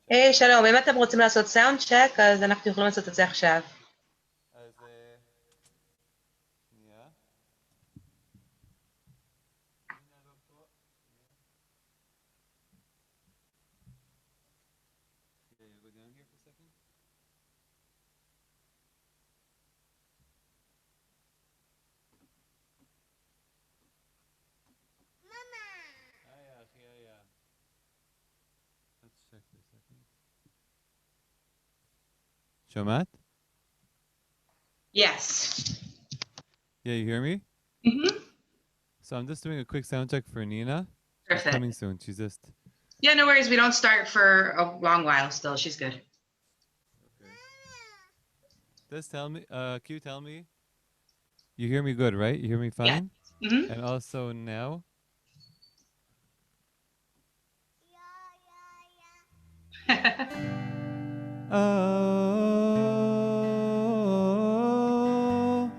היי, שלום, אם אתם רוצים לעשות סאונד צ'ק, אז אנחנו יכולים לעשות את זה עכשיו. אז שנייה. הנה לא פה. שנייה. Yeah, you go down here for a second. היי אחי, היי. Let's check for a second. שומעת? Yes. Yeah, you hear me? Mm-hmm. So I'm just doing a quick sound check for Nina. She's Perfect. coming soon. She's just... Yeah, no worries. We don't start for a long while still. She's good. Okay. Just tell me, can you tell me? You hear me good, right? You hear me Yeah. fine? Mm-hmm. And also now? Oh.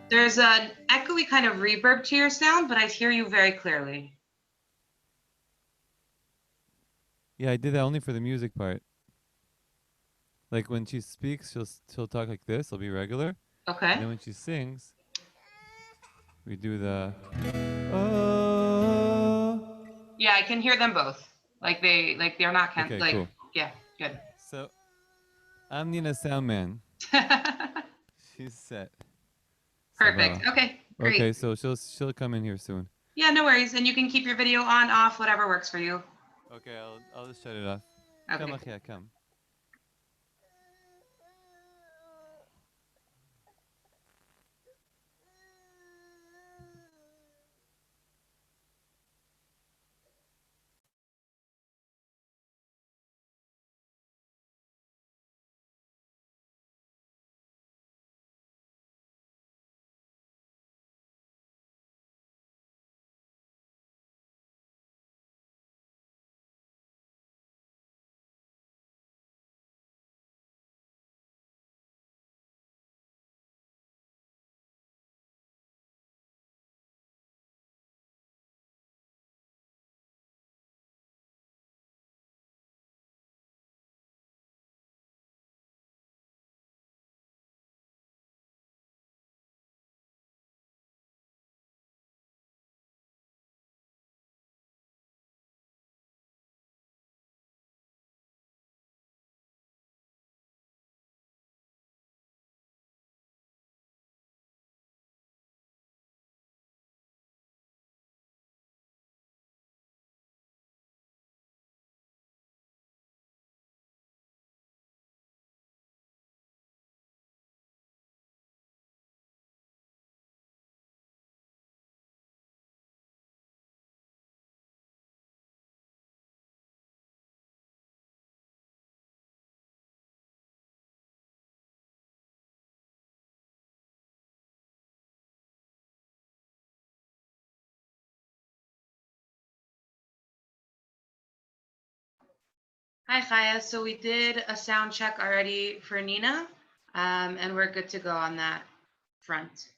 There's an echoey kind of reverb to your sound, but I hear you very clearly. Yeah, I did that only for the music part. Like when she speaks, she'll talk like this. It'll be regular. Okay. And then when she sings, we do the oh. Yeah, I can hear them both. They're not Okay, cool. yeah, good. So I'm Nina Soundman. She's set. Perfect. Sabah. Okay, great. Okay, so she'll come in here soon. Yeah, no worries. And you can keep your video on, off, whatever works for you. Okay, I'll just shut it off. Come, Okay. Achia, come. Hi, Chaya. So we did a sound check already for Nina, and we're good to go on that front.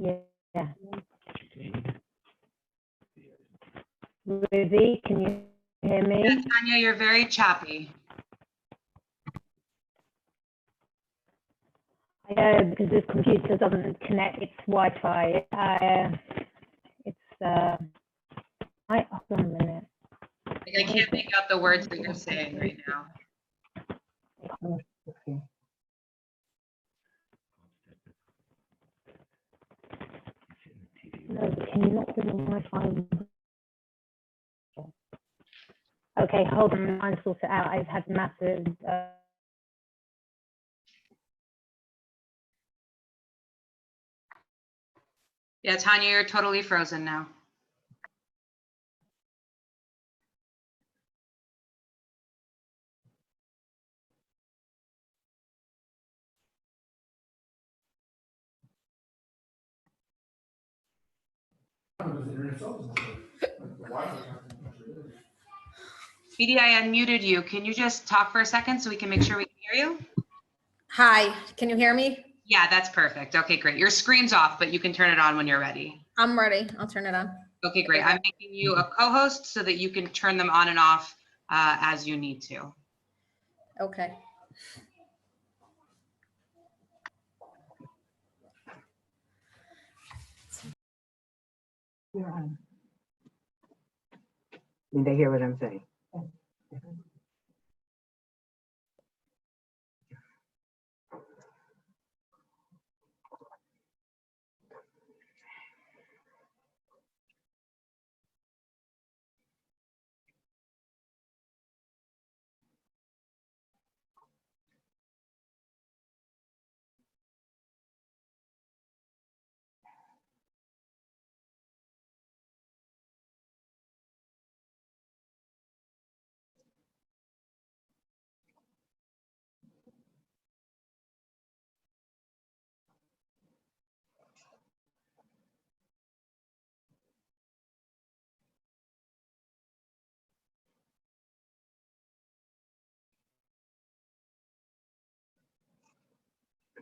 Yeah. Ruby, can you hear me? Yeah, Tanya, you're very choppy. Because this computer doesn't connect its Wi-Fi. Hold on a minute. Like, I can't make out the words that you're saying right now. No, but can you not do the Wi-Fi? Okay, hold on, I'm trying to sort it out. I've had massive. Yeah, Tanya, you're totally frozen now. Beatie, I unmuted you. Can you just talk for a second so we can make sure we can hear you? Hi, can you hear me? Yeah, that's perfect. Okay, great. Your screen's off, but you can turn it on when you're ready. I'm ready. I'll turn it on. Okay, great. I'm making you a co-host so that you can turn them on and off as you need to. Okay. Did they hear what I'm saying?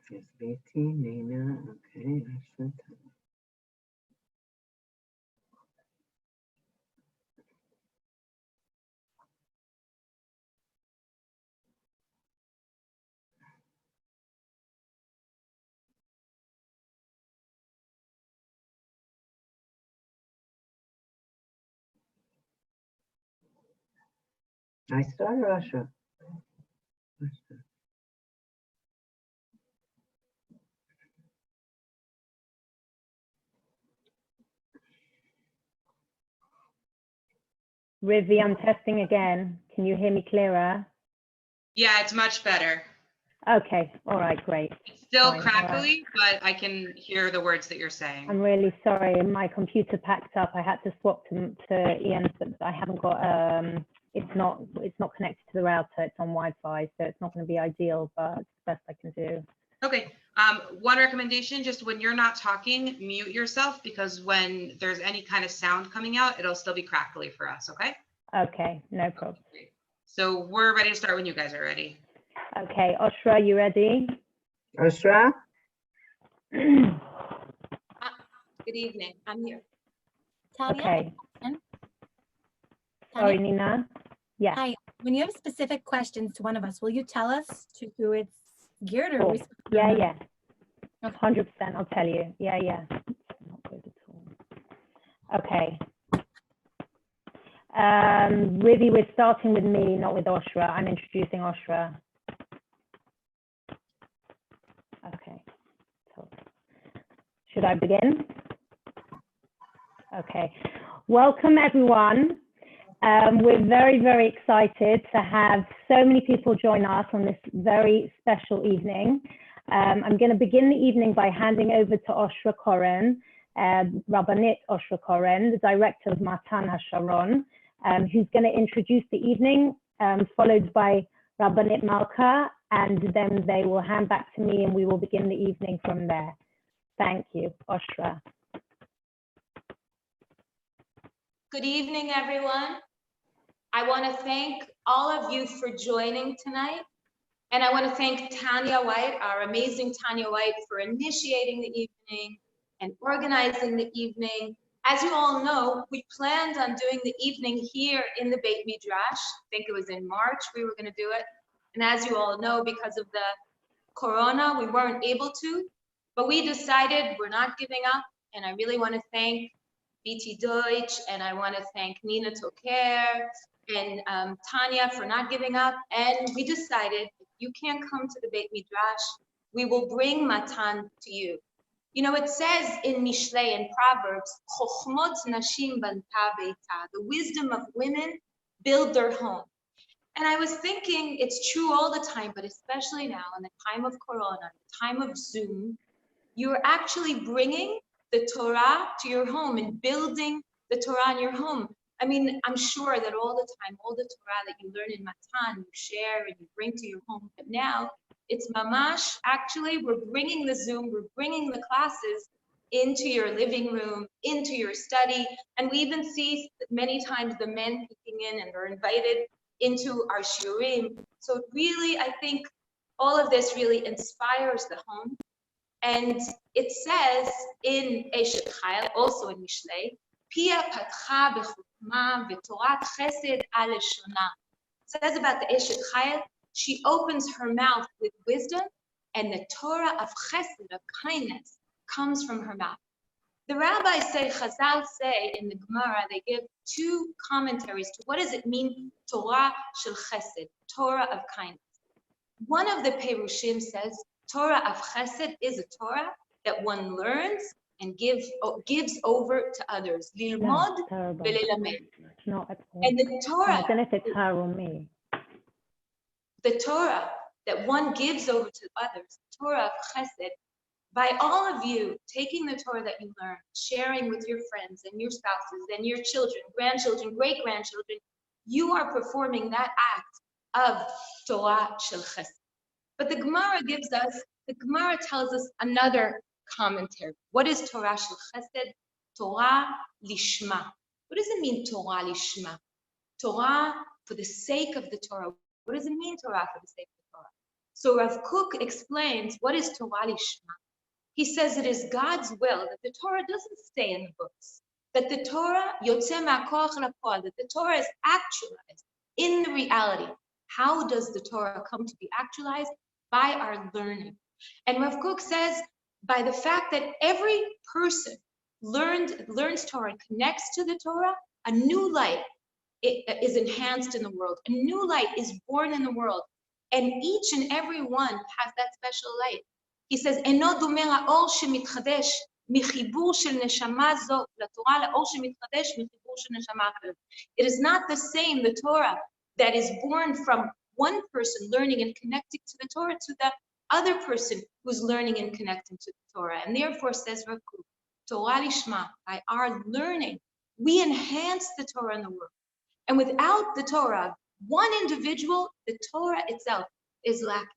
Yes, Beatie, Nina, okay, excellent. I start, Russia. Rivi, I'm testing again. Can you hear me clearer? Yeah, it's much better. Okay, all right, great. It's still Fine, all right. crackly, but I can hear the words that you're saying. I'm really sorry. My computer packed up. I had to swap to Ian's, but I haven't got. It's not connected to the router. It's on Wi-Fi, so it's not going to be ideal, but it's the best I can do. Okay. One recommendation, just when you're not talking, mute yourself, because when there's any kind of sound coming out, it'll still be crackly for us, okay? Okay, no problem. Great. So we're ready to start when you guys are ready. Okay, Oshra, you ready? Oshra? Good evening. I'm here. Tanya? Okay. Tanya? Sorry, Nina. Yeah. Hi. When you have specific questions to one of us, will you tell us to who it's geared or? Cool. Yeah, yeah. Okay. 100%. I'll tell you. Yeah, yeah. Not good at all. Okay. Really, we're starting with me, not with Oshra. I'm introducing Oshra. Okay. So, should I begin? Okay. Welcome, everyone. We're very, very excited to have so many people join us on this very special evening. I'm going to begin the evening by handing over to Oshra Koren, Rabbanit Oshra Koren, the director of Matan HaSharon, who's going to introduce the evening, followed by Rabbanit Malka, and then they will hand back to me and we will begin the evening from there. Thank you, Oshra. Good evening, everyone. I want to thank all of you for joining tonight. And I want to thank Tanya White, our amazing Tanya White, for initiating the evening and organizing the evening. As you all know, we planned on doing the evening here in the Beit Midrash. I think it was in March we were going to do it. And as you all know, because of the Corona, we weren't able to. But we decided we're not giving up. And I really want to thank Beatie Deutsch, and I want to thank Nina Tokayer and Tanya for not giving up. And we decided if you can't come to the Beit Midrash, we will bring matan to you. You know, it says in Mishlei and Proverbs, "Chochmot nashim banta beita," the wisdom of women build their home. And I was thinking it's true all the time, but especially now in the time of Corona, the time of Zoom, you're actually bringing the Torah to your home and building the Torah in your home. I mean, I'm sure that all the time, all the Torah that you learn in Matan, you share and you bring to your home. But now it's mamash. Actually, we're bringing the Zoom, we're bringing the classes into your living room, into your study. And we even see many times the men peeking in and they're invited into our shiurim. So really, I think all of this really inspires the home. And it says in Eshet Chayil, also in Mishlei, Pia patcha b'chukma v'torat chesed al leshona. It says about the Eshet Chayil, she opens her mouth with wisdom, and the Torah of chesed, of kindness, comes from her mouth. The rabbis say, Chazal say in the Gemara, they give two commentaries to what does it mean, Torah shel chesed, Torah of kindness. One of the Perushim says, Torah of chesed is a Torah that one learns and gives over to others. Lilmod v'lelamed. No, at all. And the Torah, I don't know if it's her or me. the Torah that one gives over to others, Torah of chesed, by all of you taking the Torah that you learn, sharing with your friends and your spouses and your children, grandchildren, great-grandchildren, you are performing that act of Torah shel chesed. But the Gemara tells us another commentary. What is Torah shel chesed? Torah lishma. What does it mean, Torah lishma? Torah for the sake of the Torah. What does it mean, Torah for the sake of the Torah? So Rav Kook explains what is Torah lishma. He says it is God's will that the Torah doesn't stay in the books, that the Torah yotzeh ma'koach lapol, that the Torah is actualized in the reality. How does the Torah come to be actualized? By our learning. And Rav Kook says by the fact that every person learns Torah and connects to the Torah, a new light is enhanced in the world. A new light is born in the world. And each and every one has that special light. He says, "Eno domer ha'or shemitchadesh michibur shel neshama zo laTorah la'or shemitchadesh michibur shel neshama acheret." It is not the same, the Torah that is born from one person learning and connecting to the Torah to the other person who's learning and connecting to the Torah. And therefore, says Rav Kook, Torah lishma, by our learning, we enhance the Torah in the world. And without the Torah, one individual, the Torah itself is lacking.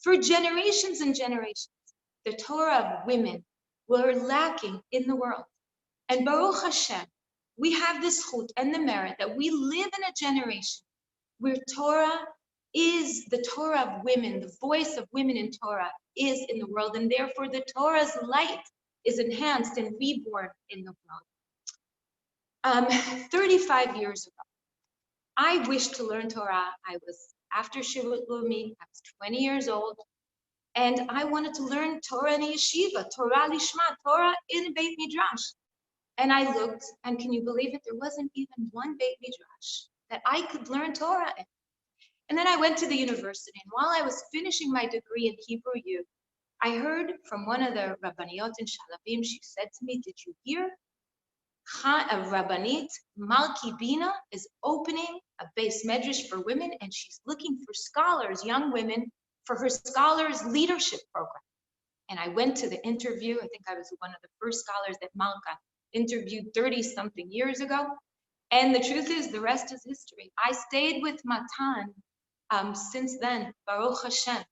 For generations and generations, the Torah of women were lacking in the world. And Baruch Hashem, we have this chut and the merit that we live in a generation where Torah is the Torah of women, the voice of women in Torah is in the world, and therefore the Torah's light is enhanced and reborn in the world. 35 years ago, I wished to learn Torah. I was after Shivut Leumi, I was 20 years old, and I wanted to learn Torah in a yeshiva, Torah lishma, Torah in a Beit Midrash. And I looked, and can you believe it? There wasn't even one Beit Midrash that I could learn Torah in. And then I went to the university, and while I was finishing my degree in Hebrew U, I heard from one of the Rabbaniyot in Shalavim, she said to me, "Did you hear? A Rabbanit, Malki Bina, is opening a base medrash for women, and she's looking for scholars, young women, for her scholars leadership program." And I went to the interview. I think I was one of the first scholars that Malka interviewed 30-something years ago. And the truth is, the rest is history. I stayed with Matan since then, Baruch Hashem.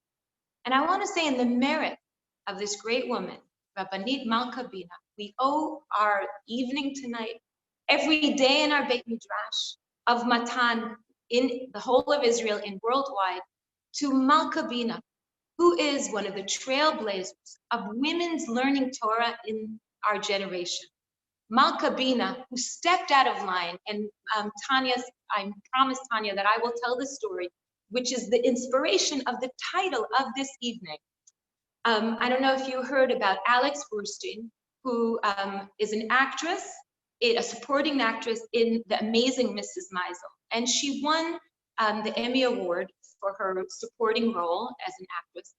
And I want to say in the merit of this great woman, Rabbanit Malka Bina, we owe our evening tonight, every day in our Beit Midrash of Matan, in the whole of Israel and worldwide, to Malka Bina, who is one of the trailblazers of women's learning Torah in our generation. Malka Bina, who stepped out of line, and Tanya, I promised Tanya that I will tell the story, which is the inspiration of the title of this evening. I don't know if you heard about Alex Borstein, who is an actress, a supporting actress in The Amazing Mrs. Maisel, and she won the Emmy Award for her supporting role as an actress.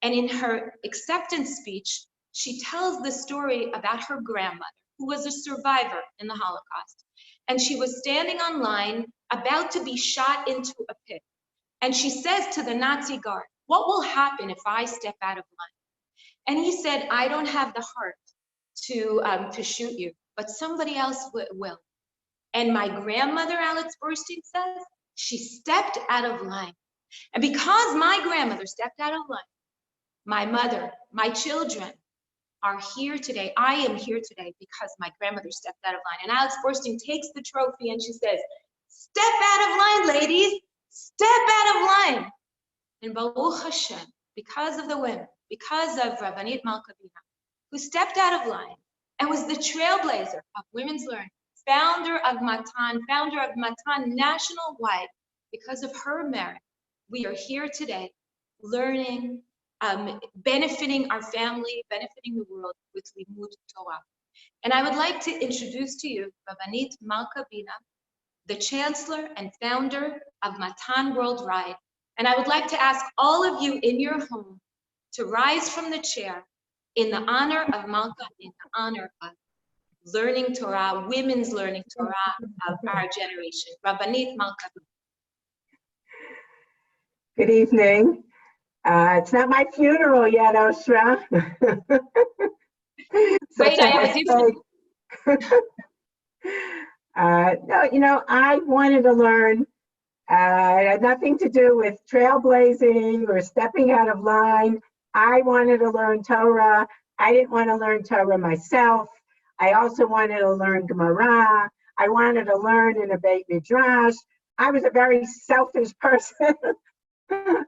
And in her acceptance speech, she tells the story about her grandmother, who was a survivor in the Holocaust. And she was standing on line, about to be shot into a pit. And she says to the Nazi guard, "What will happen if I step out of line?" And he said, "I don't have the heart to shoot you, but somebody else will." And my grandmother, Alex Borstein says, she stepped out of line. And because my grandmother stepped out of line, my mother, my children are here today. I am here today because my grandmother stepped out of line. And Alex Borstein takes the trophy and she says, "Step out of line, ladies, step out of line." And Baruch Hashem, because of the women, because of Rabbanit Malka Bina, who stepped out of line and was the trailblazer of women's learning, founder of Matan national-wide, because of her merit, we are here today learning, benefiting our family, benefiting the world with Limud Torah. And I would like to introduce to you Rabbanit Malka Bina, the chancellor and founder of Matan Worldwide. And I would like to ask all of you in your home to rise from the chair in the honor of Malka, in the honor of learning Torah, women's learning Torah of our generation. Rabbanit Malka Bina. Good evening. It's not my funeral yet, Oshra. Wait, I have a different. No, I wanted to learn. It had nothing to do with trailblazing or stepping out of line. I wanted to learn Torah. I didn't want to learn Torah myself. I also wanted to learn Gemara. I wanted to learn in a Beit Midrash. I was a very selfish person. And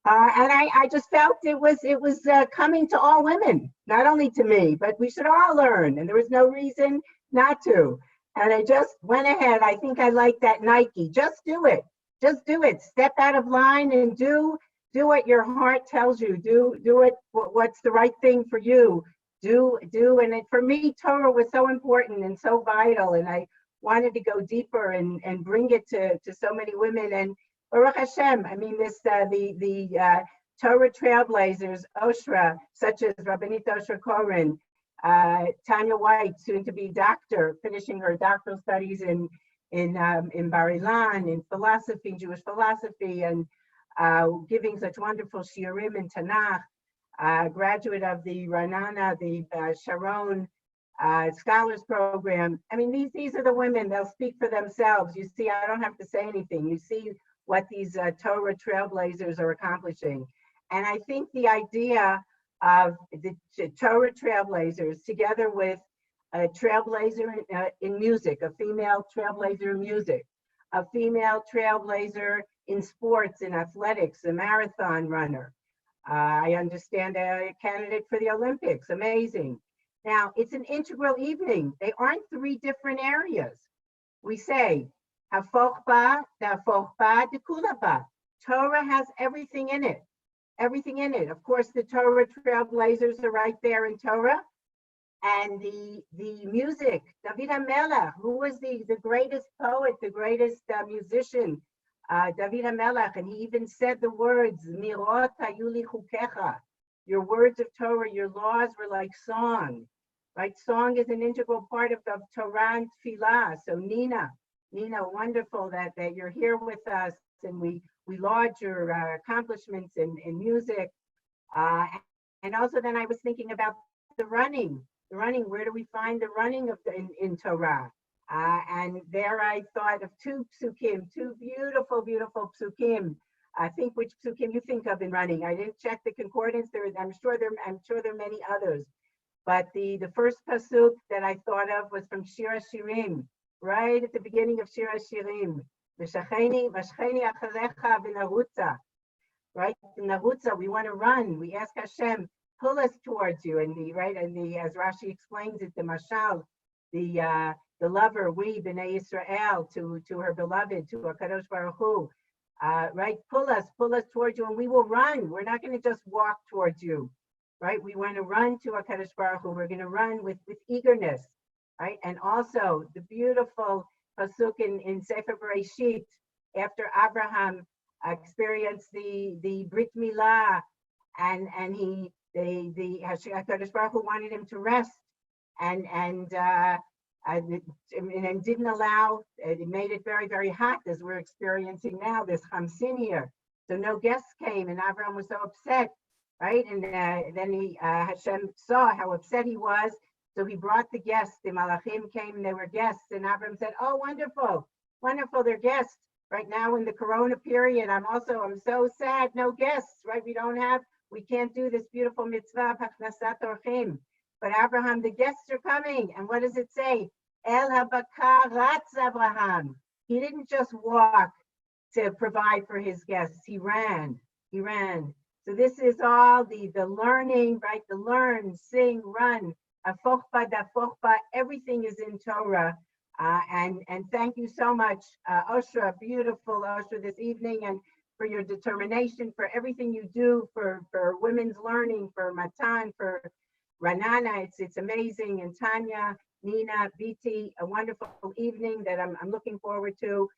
I just felt it was coming to all women, not only to me, but we should all learn, and there was no reason not to. And I just went ahead. I think I like that Nike. Just do it. Just do it. Step out of line and do what your heart tells you. Do it. What's the right thing for you? Do. And for me, Torah was so important and so vital, and I wanted to go deeper and bring it to so many women. And Baruch Hashem, I mean, the Torah trailblazers, Oshra, such as Rabbanit Oshra Koren, Tanya White, soon to be doctor, finishing her doctoral studies in Bar Ilan, in philosophy, Jewish philosophy, and giving such wonderful shiurim in Tanakh, graduate of the Ranana, the Sharon Scholars Program. I mean, these are the women, they'll speak for themselves. You see, I don't have to say anything. You see what these Torah trailblazers are accomplishing. And I think the idea of the Torah trailblazers together with a trailblazer in music, a female trailblazer in music, a female trailblazer in sports and athletics, a marathon runner. I understand a candidate for the Olympics, amazing. Now, it's an integral evening. They aren't three different areas. We say, Torah has everything in it. Everything in it. Of course, the Torah trailblazers are right there in Torah. And the music, David HaMelech, who was the greatest poet, the greatest musician, David HaMelech, and he even said the words, Mirot hayuli chukecha. Your words of Torah, your laws were like song, right? Song is an integral part of Torah and Tefillah. So Nina, wonderful that you're here with us, and we laud your accomplishments in music. And also then I was thinking about the running, where do we find the running in Torah? And there I thought of two psukim, two beautiful, beautiful psukim. I think which psukim you think of in running. I didn't check the concordance. I'm sure there are many others. But the first pasuk that I thought of was from Shir HaShirim, right at the beginning of Shir HaShirim. V'shacheni acharecha v'narutza. Right? In Narutza, we want to run. We ask Hashem, pull us towards you. And as Rashi explains it, the mashal, the lover, we, B'nai Israel, to her beloved, to HaKadosh Baruch Hu, right? Pull us towards you, and we will run. We're not going to just walk towards you, right? We want to run to HaKadosh Baruch Hu. We're going to run with eagerness, right? And also the beautiful pasuk in Sefer Bereshit, after Abraham experienced the Brit Milah, and HaKadosh Baruch Hu wanted him to rest, and didn't allow, it made it very, very hot, as we're experiencing now, this Hamsin here. So no guests came, and Abraham was so upset, right? And then Hashem saw how upset he was, so he brought the guests. The Malachim came, and they were guests, and Abraham said, oh, wonderful, they're guests. Right now in the Corona period, I'm so sad, no guests, right? We can't do this beautiful mitzvah, Hachnasat Orchim. But Abraham, the guests are coming, and what does it say? El Habakar Ratz Abraham. He didn't just walk to provide for his guests. He ran. So this is all the learning, right? The learn, sing, run, afochba, dafochba, everything is in Torah. And thank you so much, Oshra, beautiful Oshra, this evening, and for your determination, for everything you do for women's learning, for Matan, for Ranana. It's amazing. And Tanya, Nina, Beatie, a wonderful evening that I'm looking forward to.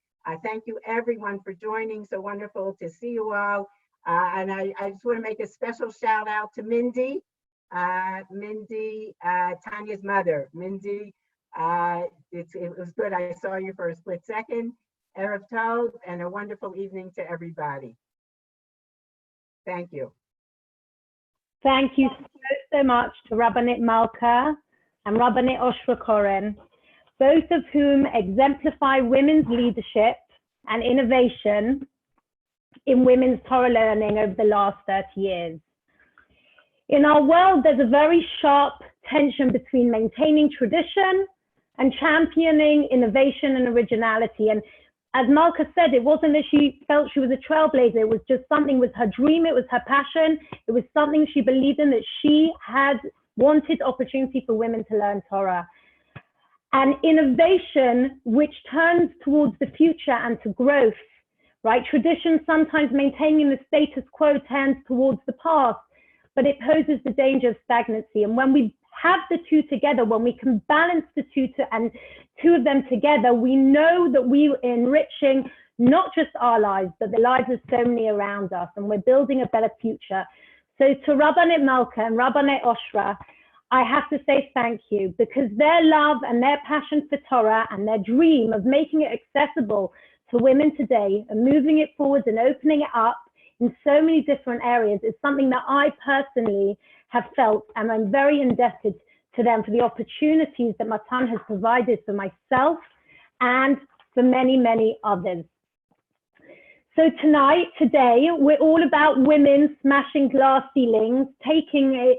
Thank you everyone for joining. So wonderful to see you all. And I just want to make a special shout out to Mindy, Tanya's mother. Mindy, it was good. I saw you for a split second. Erev Tov, and a wonderful evening to everybody. Thank you. Thank you so much to Rabbanit Malka and Rabbanit Oshra Koren, both of whom exemplify women's leadership and innovation in women's Torah learning over the last 30 years. In our world, there's a very sharp tension between maintaining tradition and championing innovation and originality. And as Malka said, it wasn't that she felt she was a trailblazer. It was just something, was her dream. It was her passion. It was something she believed in, that she had wanted opportunity for women to learn Torah. And innovation, which turns towards the future and to growth, right? Tradition, sometimes maintaining the status quo, turns towards the past, but it poses the danger of stagnancy. And when we have the two together, when we can balance the two of them together, we know that we are enriching not just our lives, but the lives of so many around us, and we're building a better future. So to Rabbanit Malka and Rabbanit Oshra, I have to say thank you, because their love and their passion for Torah and their dream of making it accessible to women today and moving it forward and opening it up in so many different areas is something that I personally have felt, and I'm very indebted to them for the opportunities that Matan has provided for myself and for many, many others. So today, we're all about women smashing glass ceilings, taking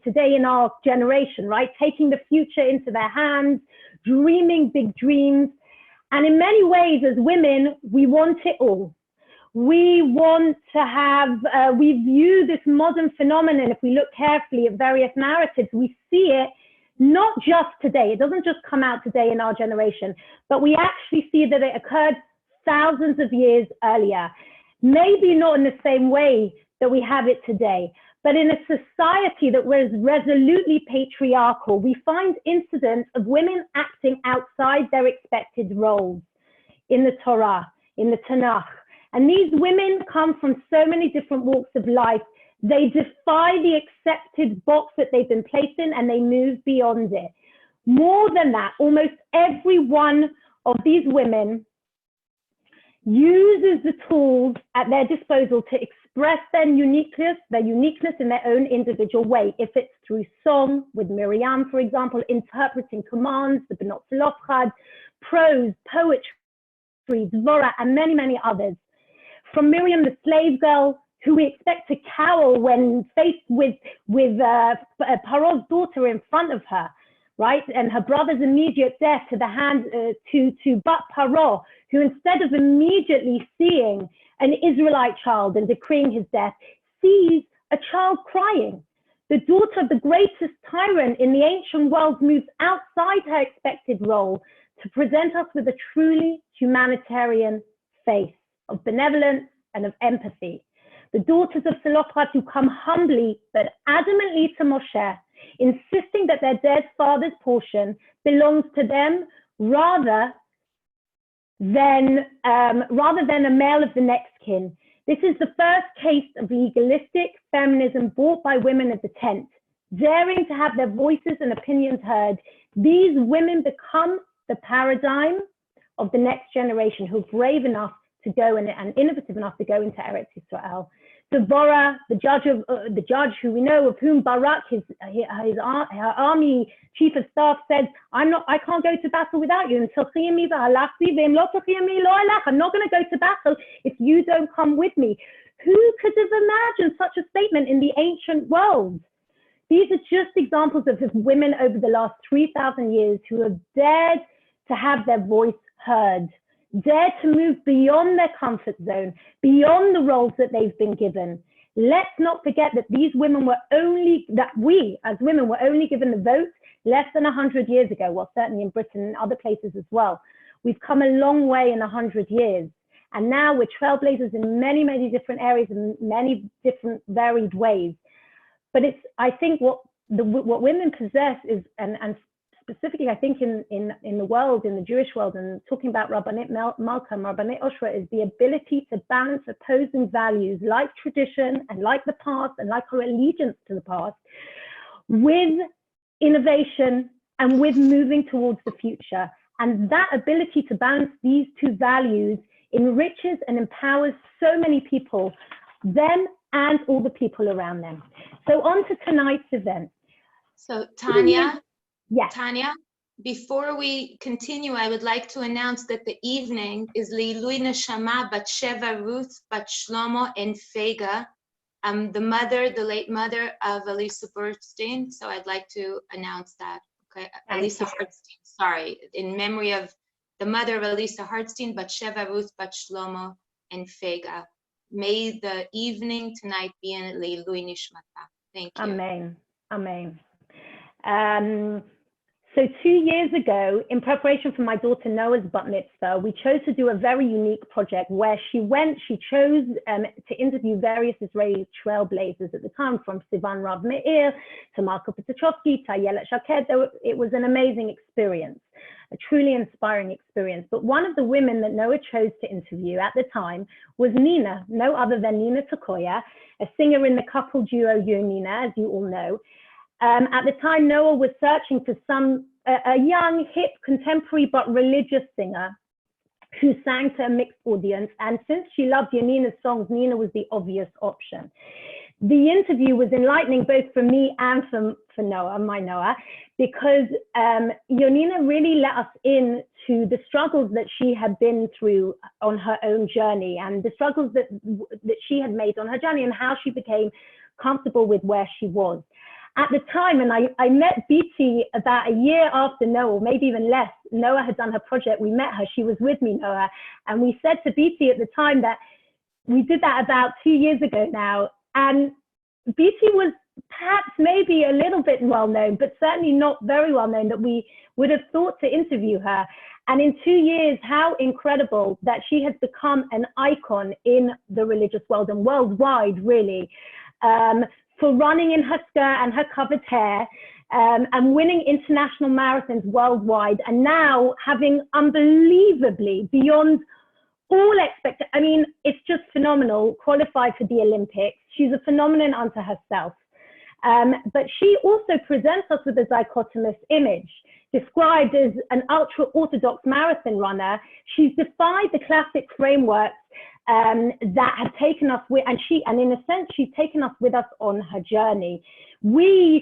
today in our generation, right? Taking the future into their hands, dreaming big dreams. And in many ways, as women, we want it all. We want to have, we view this modern phenomenon, if we look carefully at various narratives, we see it not just today. It doesn't just come out today in our generation, but we actually see that it occurred thousands of years earlier. Maybe not in the same way that we have it today, but in a society that was resolutely patriarchal, we find incidents of women acting outside their expected roles in the Torah, in the Tanakh. And these women come from so many different walks of life. They defy the accepted box that they've been placed in, and they move beyond it. More than that, almost every one of these women uses the tools at their disposal to express their uniqueness in their own individual way. If it's through song, with Miriam, for example, interpreting commands, the Benot Zelofchad, prose, poetry, Zvora, and many, many others. From Miriam, the slave girl, who we expect to cower when faced with Paro's daughter in front of her, right? And her brother's immediate death to the hand to Bat Paro, who instead of immediately seeing an Israelite child and decreeing his death, sees a child crying The daughter of the greatest tyrant in the ancient world moves outside her expected role to present us with a truly humanitarian face of benevolence and of empathy. The daughters of Zelophehad who come humbly but adamantly to Moshe, insisting that their dead father's portion belongs to them rather than a male of the next kin. This is the first case of legalistic feminism brought by women of the tent. Daring to have their voices and opinions heard, these women become the paradigm of the next generation who are brave enough to go and innovative enough to go into Eretz Yisrael. Deborah, the judge who we know of whom Barak, her army chief of staff, said, I can't go to battle without you. I'm not going to go to battle if you don't come with me. Who could have imagined such a statement in the ancient world? These are just examples of women over the last 3,000 years who have dared to have their voice heard, dare to move beyond their comfort zone, beyond the roles that they've been given. Let's not forget that these women we as women were only given the vote less than 100 years ago, well, certainly in Britain and other places as well. We've come a long way in 100 years. And now we're trailblazers in many, many different areas and many different varied ways. But I think what women possess is, and specifically, I think in the world, in the Jewish world, and talking about Rabbanit Malka, Rabbanit Oshra, is the ability to balance opposing values like tradition and like the past and like our allegiance to the past with innovation and with moving towards the future. And that ability to balance these two values enriches and empowers so many people, them and all the people around them. So on to tonight's event. So Tanya, yes. Tanya, before we continue, I would like to announce that the evening is Leilui Neshama Bat Sheva Ruth Bat Shlomo and Fega, the late mother of Elisa Bernstein. So I'd like to announce that. Okay, Elisa Hartstein, sorry, in memory of the mother of Elisa Hartstein, Bat Sheva Ruth Bat Shlomo and Fega. May the evening tonight be in Leilui Nishmata. Thank you. Amen. Amen. So 2 years ago, in preparation for my daughter Noah's bat mitzvah, we chose to do a very unique project where she chose to interview various Israeli trailblazers at the time, from Sivan Rav Meir to Marco Petrovsky, Tanya Shaked. It was an amazing experience, a truly inspiring experience. But one of the women that Noah chose to interview at the time was Nina, no other than Nina Tokayer, a singer in the couple duo You and Nina, as you all know. At the time, Noah was searching for a young, hip, contemporary, but religious singer who sang to a mixed audience. And since she loved Yonina's songs, Nina was the obvious option. The interview was enlightening both for me and for Noah, my Noah, because Yonina really let us in to the struggles that she had been through on her own journey, and the struggles that she had made on her journey, and how she became comfortable with where she was. At the time, and I met Beatie about a year after Noah, or maybe even less, Noah had done her project. We met her, she was with me, Noah. And we said to Beatie at the time that we did that about 2 years ago now. And Beatie was perhaps maybe a little bit well known, but certainly not very well known, that we would have thought to interview her. And in 2 years, how incredible that she has become an icon in the religious world and worldwide, really. For running in her skirt and her covered hair, and winning international marathons worldwide, and now having unbelievably, beyond all expectations, I mean, it's just phenomenal, qualified for the Olympics. She's a phenomenon unto herself. But she also presents us with a dichotomous image. Described as an ultra-orthodox marathon runner, she's defied the classic frameworks that have taken us with, and in a sense, she's taken us with us on her journey. We're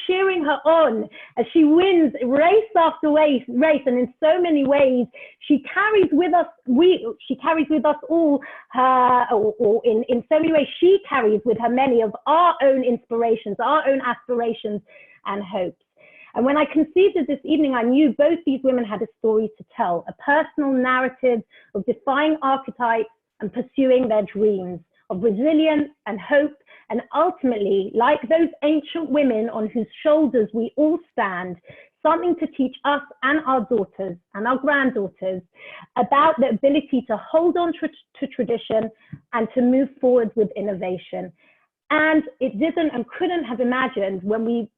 cheering her on as she wins race after race, and in so many ways, she carries with us. She carries with us all her, or in so many ways, she carries with her many of our own inspirations, our own aspirations and hopes. And when I conceived of this evening, I knew both these women had a story to tell, a personal narrative of defying archetypes and pursuing their dreams, of resilience and hope And ultimately, like those ancient women on whose shoulders we all stand, something to teach us and our daughters and our granddaughters about the ability to hold on to tradition and to move forward with innovation. And it didn't and couldn't have imagined when we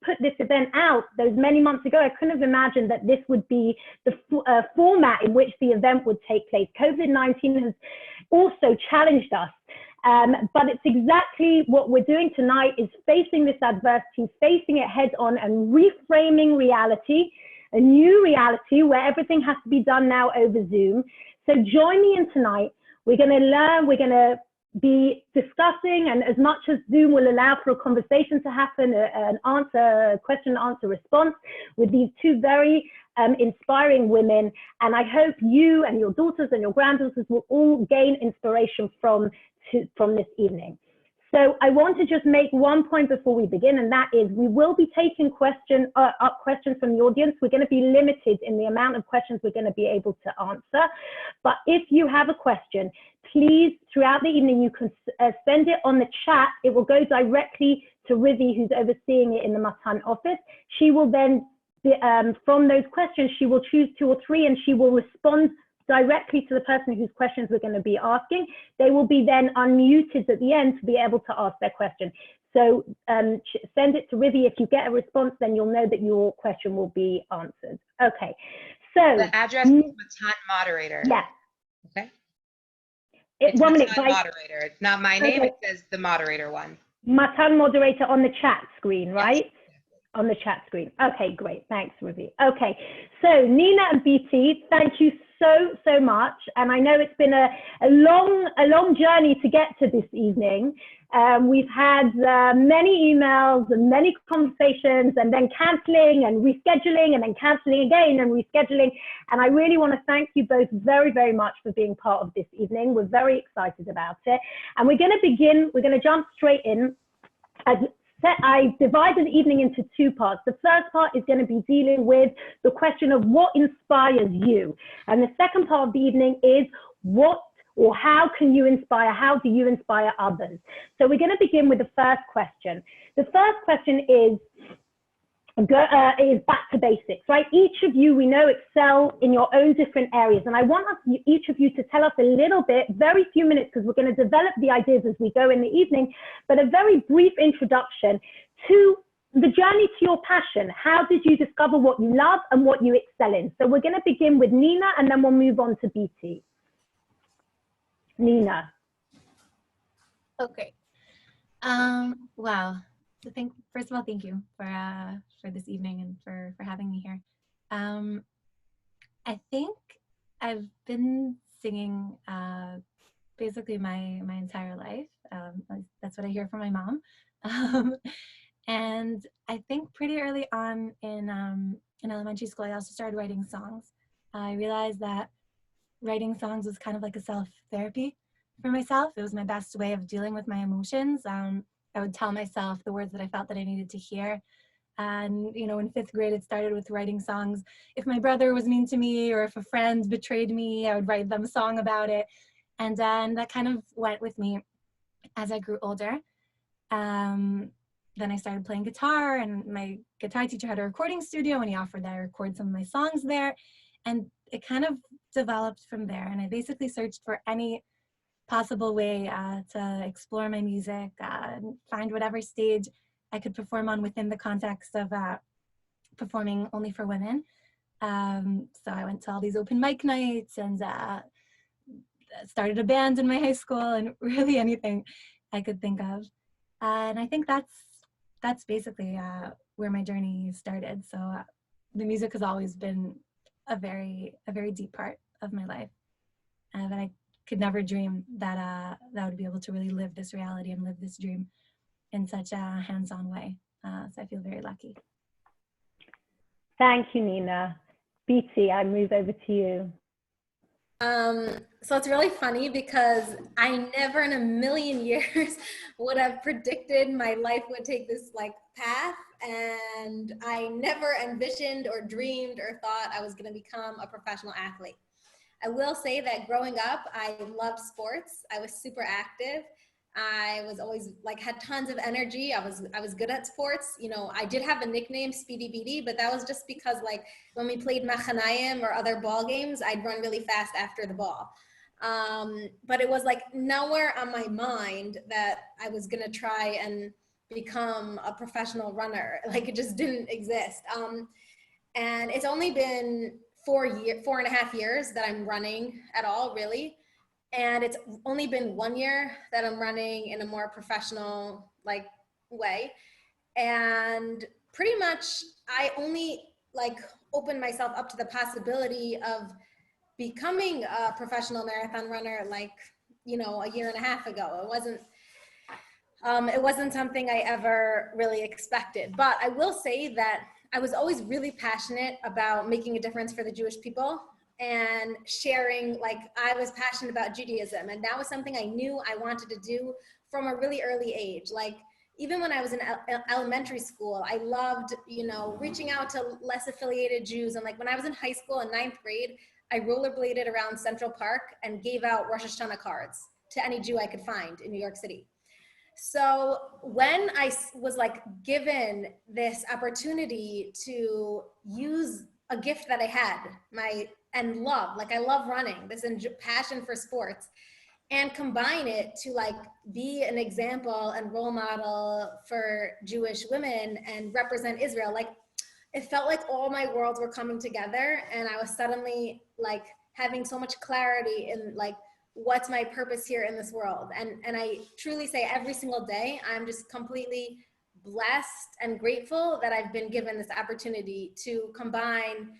put this event out those many months ago, I couldn't have imagined that this would be the format in which the event would take place. COVID-19 has also challenged us. But it's exactly what we're doing tonight, is facing this adversity, facing it head on and reframing reality, a new reality where everything has to be done now over Zoom. So join me in tonight. We're going to learn, we're going to be discussing, and as much as Zoom will allow for a conversation to happen, a question and answer response with these two very inspiring women. And I hope you and your daughters and your granddaughters will all gain inspiration from this evening. So I want to just make one point before we begin, and that is we will be taking questions from the audience. We're going to be limited in the amount of questions we're going to be able to answer. But if you have a question, please, throughout the evening, you can send it on the chat. It will go directly to Rivi, who's overseeing it in the Matan office. She will then, from those questions, she will choose 2 or 3, and she will respond directly to the person whose questions we're going to be asking. They will be then unmuted at the end to be able to ask their question. So send it to Rivi. If you get a response, then you'll know that your question will be answered. Okay, so. The address is Matan Moderator. Yeah. Okay. It's 1 minute. Matan Moderator. It's not my name, Okay. it says the moderator one. Matan Moderator on the chat screen, right? Yes. On the chat screen. Okay, great. Thanks, Rivi. Okay, so Nina and Beatie, thank you so much. And I know it's been a long journey to get to this evening. We've had many emails and many conversations, and then canceling and rescheduling, and then canceling again and rescheduling. And I really want to thank you both very much for being part of this evening. We're very excited about it. And we're going to begin, we're going to jump straight in. I divided the evening into 2 parts. The first part is going to be dealing with the question of what inspires you. And the second part of the evening is what or how can you inspire? How do you inspire others? So we're going to begin with the first question. The first question is back to basics, right? Each of you, we know, excel in your own different areas. And I want each of you to tell us a little bit, very few minutes, because we're going to develop the ideas as we go in the evening, but a very brief introduction to the journey to your passion. How did you discover what you love and what you excel in? So we're going to begin with Nina, and then we'll move on to Beatie. Nina. Okay. Wow. So first of all, thank you for this evening and for having me here. I think I've been singing basically my entire life. That's what I hear from my mom. And I think pretty early on in elementary school, I also started writing songs. I realized that writing songs was kind of like a self-therapy for myself. It was my best way of dealing with my emotions. I would tell myself the words that I felt that I needed to hear. And, you know, in 5th grade, it started with writing songs. If my brother was mean to me or if a friend betrayed me, I would write them a song about it. And then that kind of went with me as I grew older. Then I started playing guitar, and my guitar teacher had a recording studio, and he offered that I record some of my songs there. And it kind of developed from there. And I basically searched for any possible way to explore my music, find whatever stage I could perform on within the context of performing only for women. So I went to all these open mic nights and started a band in my high school, and really anything I could think of. And I think that's basically where my journey started. So the music has always been a very deep part of my life, that I could never dream that that I would be able to really live this reality and live this dream in such a hands-on way. So I feel very lucky. Thank you, Nina. Beatie, I move over to you. So it's really funny because I never in a million years would have predicted my life would take this path, and I never envisioned or dreamed or thought I was going to become a professional athlete. I will say that growing up, I loved sports. I was super active. I was always like, had tons of energy. I was good at sports. You know, I did have a nickname, Speedy Beatie, but that was just because like when we played Machanayim or other ball games, I'd run really fast after the ball. But it was like nowhere on my mind that I was gonna try and become a professional runner. Like it just didn't exist. And it's only been 4.5 years that I'm running at all, really. And it's only been 1 year that I'm running in a more professional like way. And pretty much I only like opened myself up to the possibility of becoming a professional marathon runner like, you know, a 1.5 years ago. It wasn't something I ever really expected. But I will say that I was always really passionate about making a difference for the Jewish people and sharing, like I was passionate about Judaism, and that was something I knew I wanted to do from a really early age. Like even when I was in elementary school, I loved, you know, reaching out to less affiliated Jews. And like when I was in high school in 9th grade, I rollerbladed around Central Park and gave out Rosh Hashanah cards to any Jew I could find in New York City. So when I was like given this opportunity to use a gift that I had, and love, like I love running, this passion for sports, and combine it to like be an example and role model for Jewish women and represent Israel, like it felt like all my worlds were coming together, and I was suddenly like having so much clarity in like what's my purpose here in this world. And I truly say every single day, I'm just completely blessed and grateful that I've been given this opportunity to combine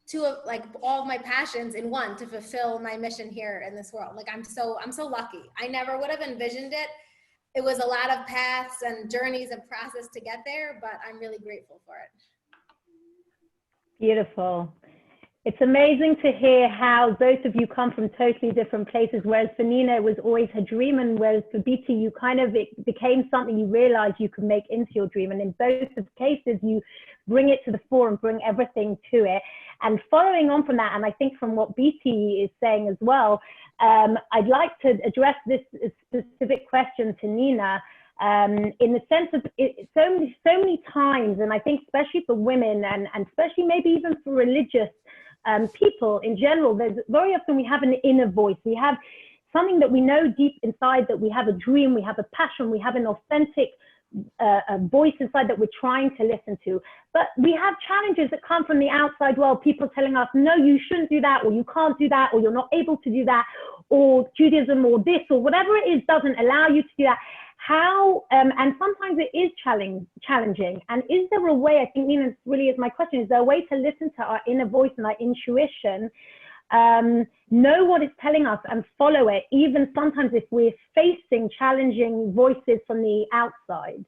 two of like all of my passions in one to fulfill my mission here in this world. Like I'm so lucky. I never would have envisioned it. It was a lot of paths and journeys and process to get there, but I'm really grateful for it. Beautiful. It's amazing to hear how both of you come from totally different places, whereas for Nina, it was always her dream, and whereas for Beatie, you kind of, it became something you realized you could make into your dream. And in both of the cases, you bring it to the fore and bring everything to it. And following on from that, and I think from what Beatie is saying as well, I'd like to address this specific question to Nina. In the sense of so many times, and I think especially for women and especially maybe even for religious people in general, there's very often we have an inner voice. We have something that we know deep inside, that we have a dream, we have a passion, we have an authentic voice inside that we're trying to listen to. But we have challenges that come from the outside world, people telling us, no, you shouldn't do that, or you can't do that, or you're not able to do that, or Judaism or this or whatever it is doesn't allow you to do that. How, and sometimes it is challenging. And is there a way, I think, Nina, this really is my question, is there a way to listen to our inner voice and our intuition, know what it's telling us and follow it, even sometimes if we're facing challenging voices from the outside?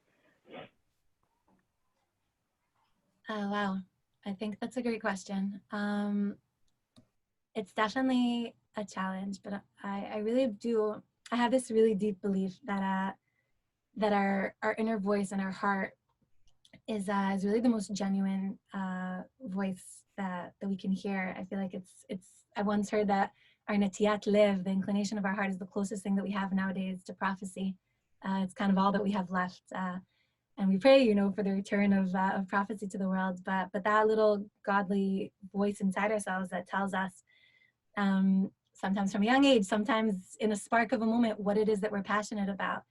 Oh, wow. I think that's a great question. It's definitely a challenge, but I really do, I have this really deep belief that that our inner voice and our heart is really the most genuine voice that we can hear. I feel like I once heard that our natiyat lev, the inclination of our heart, is the closest thing that we have nowadays to prophecy. It's kind of all that we have left. And we pray, you know, for the return of prophecy to the world. But that little godly voice inside ourselves that tells us, sometimes from a young age, sometimes in a spark of a moment, what it is that we're passionate about,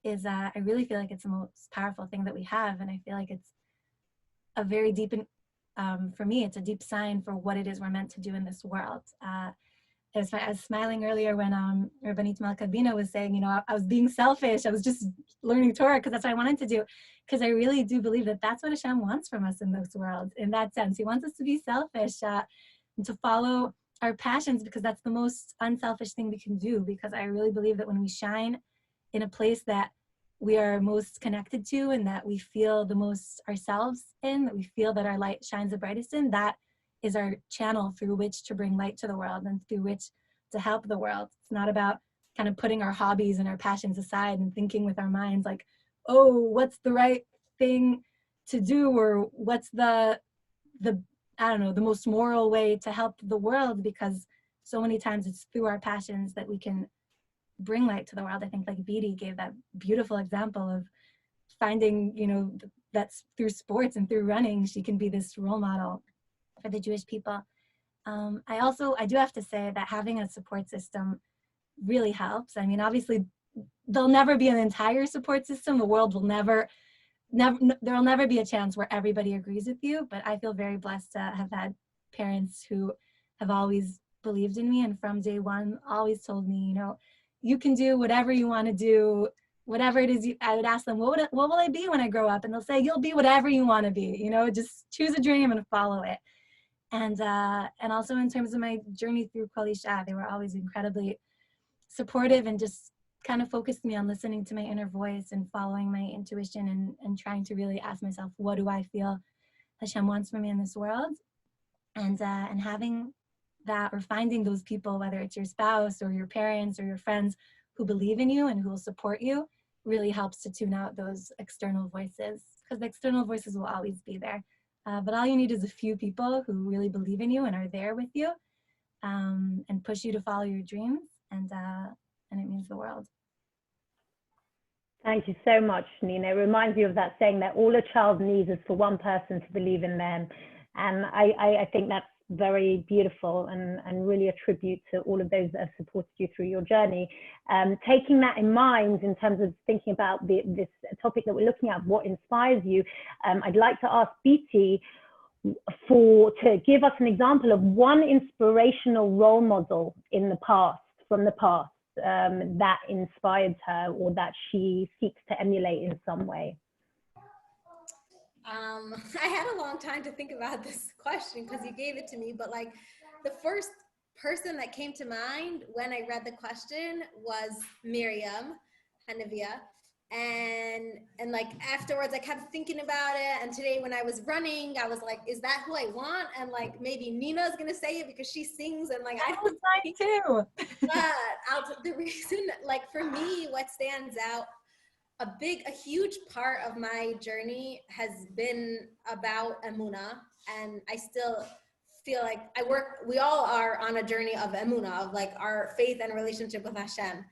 is I really feel like it's the most powerful thing that we have. And I feel like it's a very deep, for me, it's a deep sign for what it is we're meant to do in this world. I was smiling earlier when Rabbanit Malkabina was saying, you know, I was being selfish. I was just learning Torah because that's what I wanted to do. Because I really do believe that that's what Hashem wants from us in this world. In that sense, He wants us to be selfish and to follow our passions, because that's the most unselfish thing we can do. Because I really believe that when we shine in a place that we are most connected to and that we feel the most ourselves in, that we feel that our light shines the brightest in, that is our channel through which to bring light to the world and through which to help the world. It's not about kind of putting our hobbies and our passions aside and thinking with our minds like, oh, what's the right thing to do, or what's the I don't know, the most moral way to help the world, because so many times it's through our passions that we can bring light to the world. I think like Beatie gave that beautiful example of finding, you know, that's through sports and through running, she can be this role model for the Jewish people. I do have to say that having a support system really helps. I mean, obviously, there'll never be an entire support system. The world will never, there will never be a chance where everybody agrees with you, but I feel very blessed to have had parents who have always believed in me, and from day one always told me, you know, you can do whatever you want to do, whatever it is. I would ask them, what will I be when I grow up? And they'll say, you'll be whatever you want to be, you know, just choose a dream and follow it. And also in terms of my journey through Kol Isha, they were always incredibly supportive and just kind of focused me on listening to my inner voice and following my intuition and trying to really ask myself, what do I feel Hashem wants from me in this world? And having that, or finding those people, whether it's your spouse or your parents or your friends who believe in you and who will support you, really helps to tune out those external voices, because the external voices will always be there. But all you need is a few people who really believe in you and are there with you, and push you to follow your dreams, and it means the world. Thank you so much, Nina. It reminds me of that saying that all a child needs is for one person to believe in them. And I think that's very beautiful, and really a tribute to all of those that have supported you through your journey. Taking that in mind in terms of thinking about this topic that we're looking at, what inspires you, I'd like to ask Beatie to give us an example of one inspirational role model from the past, that inspired her or that she seeks to emulate in some way. I had a long time to think about this question because you gave it to me, but like the first person that came to mind when I read the question was Miriam Hanavia. And like afterwards I kept thinking about it, and today when I was running I was like, is that who I want? And like maybe Nina's gonna say it because she sings, and like I don't think too. But the reason, like for me, what stands out, a huge part of my journey has been about Emunah, and I still feel like we all are on a journey of Emunah, of like our faith and relationship with Hashem.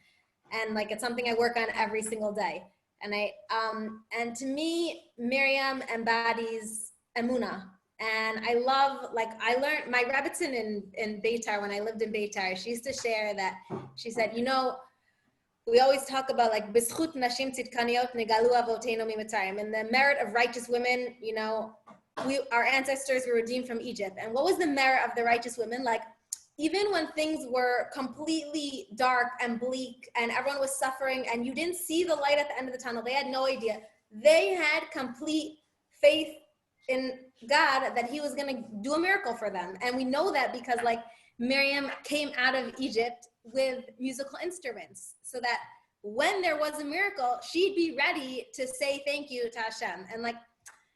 And like, it's something I work on every single day. And and to me, Miriam embodies Emunah. And I love, like, I learned, my Rebbitzin in Beitar, when I lived in Beitar, she used to share that, she said, you know, we always talk about like b'zchut nashim tzidkaniyot negalu avoteinu miMitzrayim, and the merit of righteous women. You know, our ancestors were redeemed from Egypt. And what was the merit of the righteous women? Like, even when things were completely dark and bleak and everyone was suffering and you didn't see the light at the end of the tunnel, they had no idea. They had complete faith in God that he was going to do a miracle for them. And we know that because like Miriam came out of Egypt with musical instruments, so that when there was a miracle, she'd be ready to say thank you to Hashem. And like,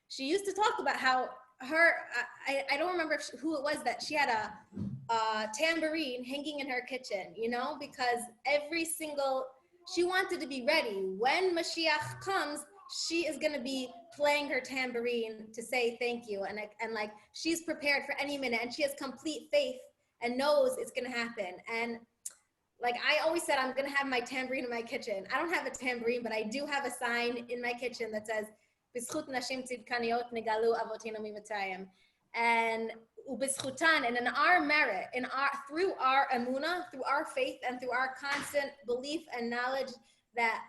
she used to talk about how I don't remember who it was, that she had a tambourine hanging in her kitchen, you know, because she wanted to be ready. When Mashiach comes, she is going to be playing her tambourine to say thank you. And like, she's prepared for any minute, and she has complete faith and knows it's going to happen. And like, I always said, I'm going to have my tambourine in my kitchen. I don't have a tambourine, but I do have a sign in my kitchen that says, B'zchut nashim tzidkaniyot negalu avoteinu miMitzrayim. And ubizchutan, and in our merit, through our emunah, through our faith, and through our constant belief and knowledge that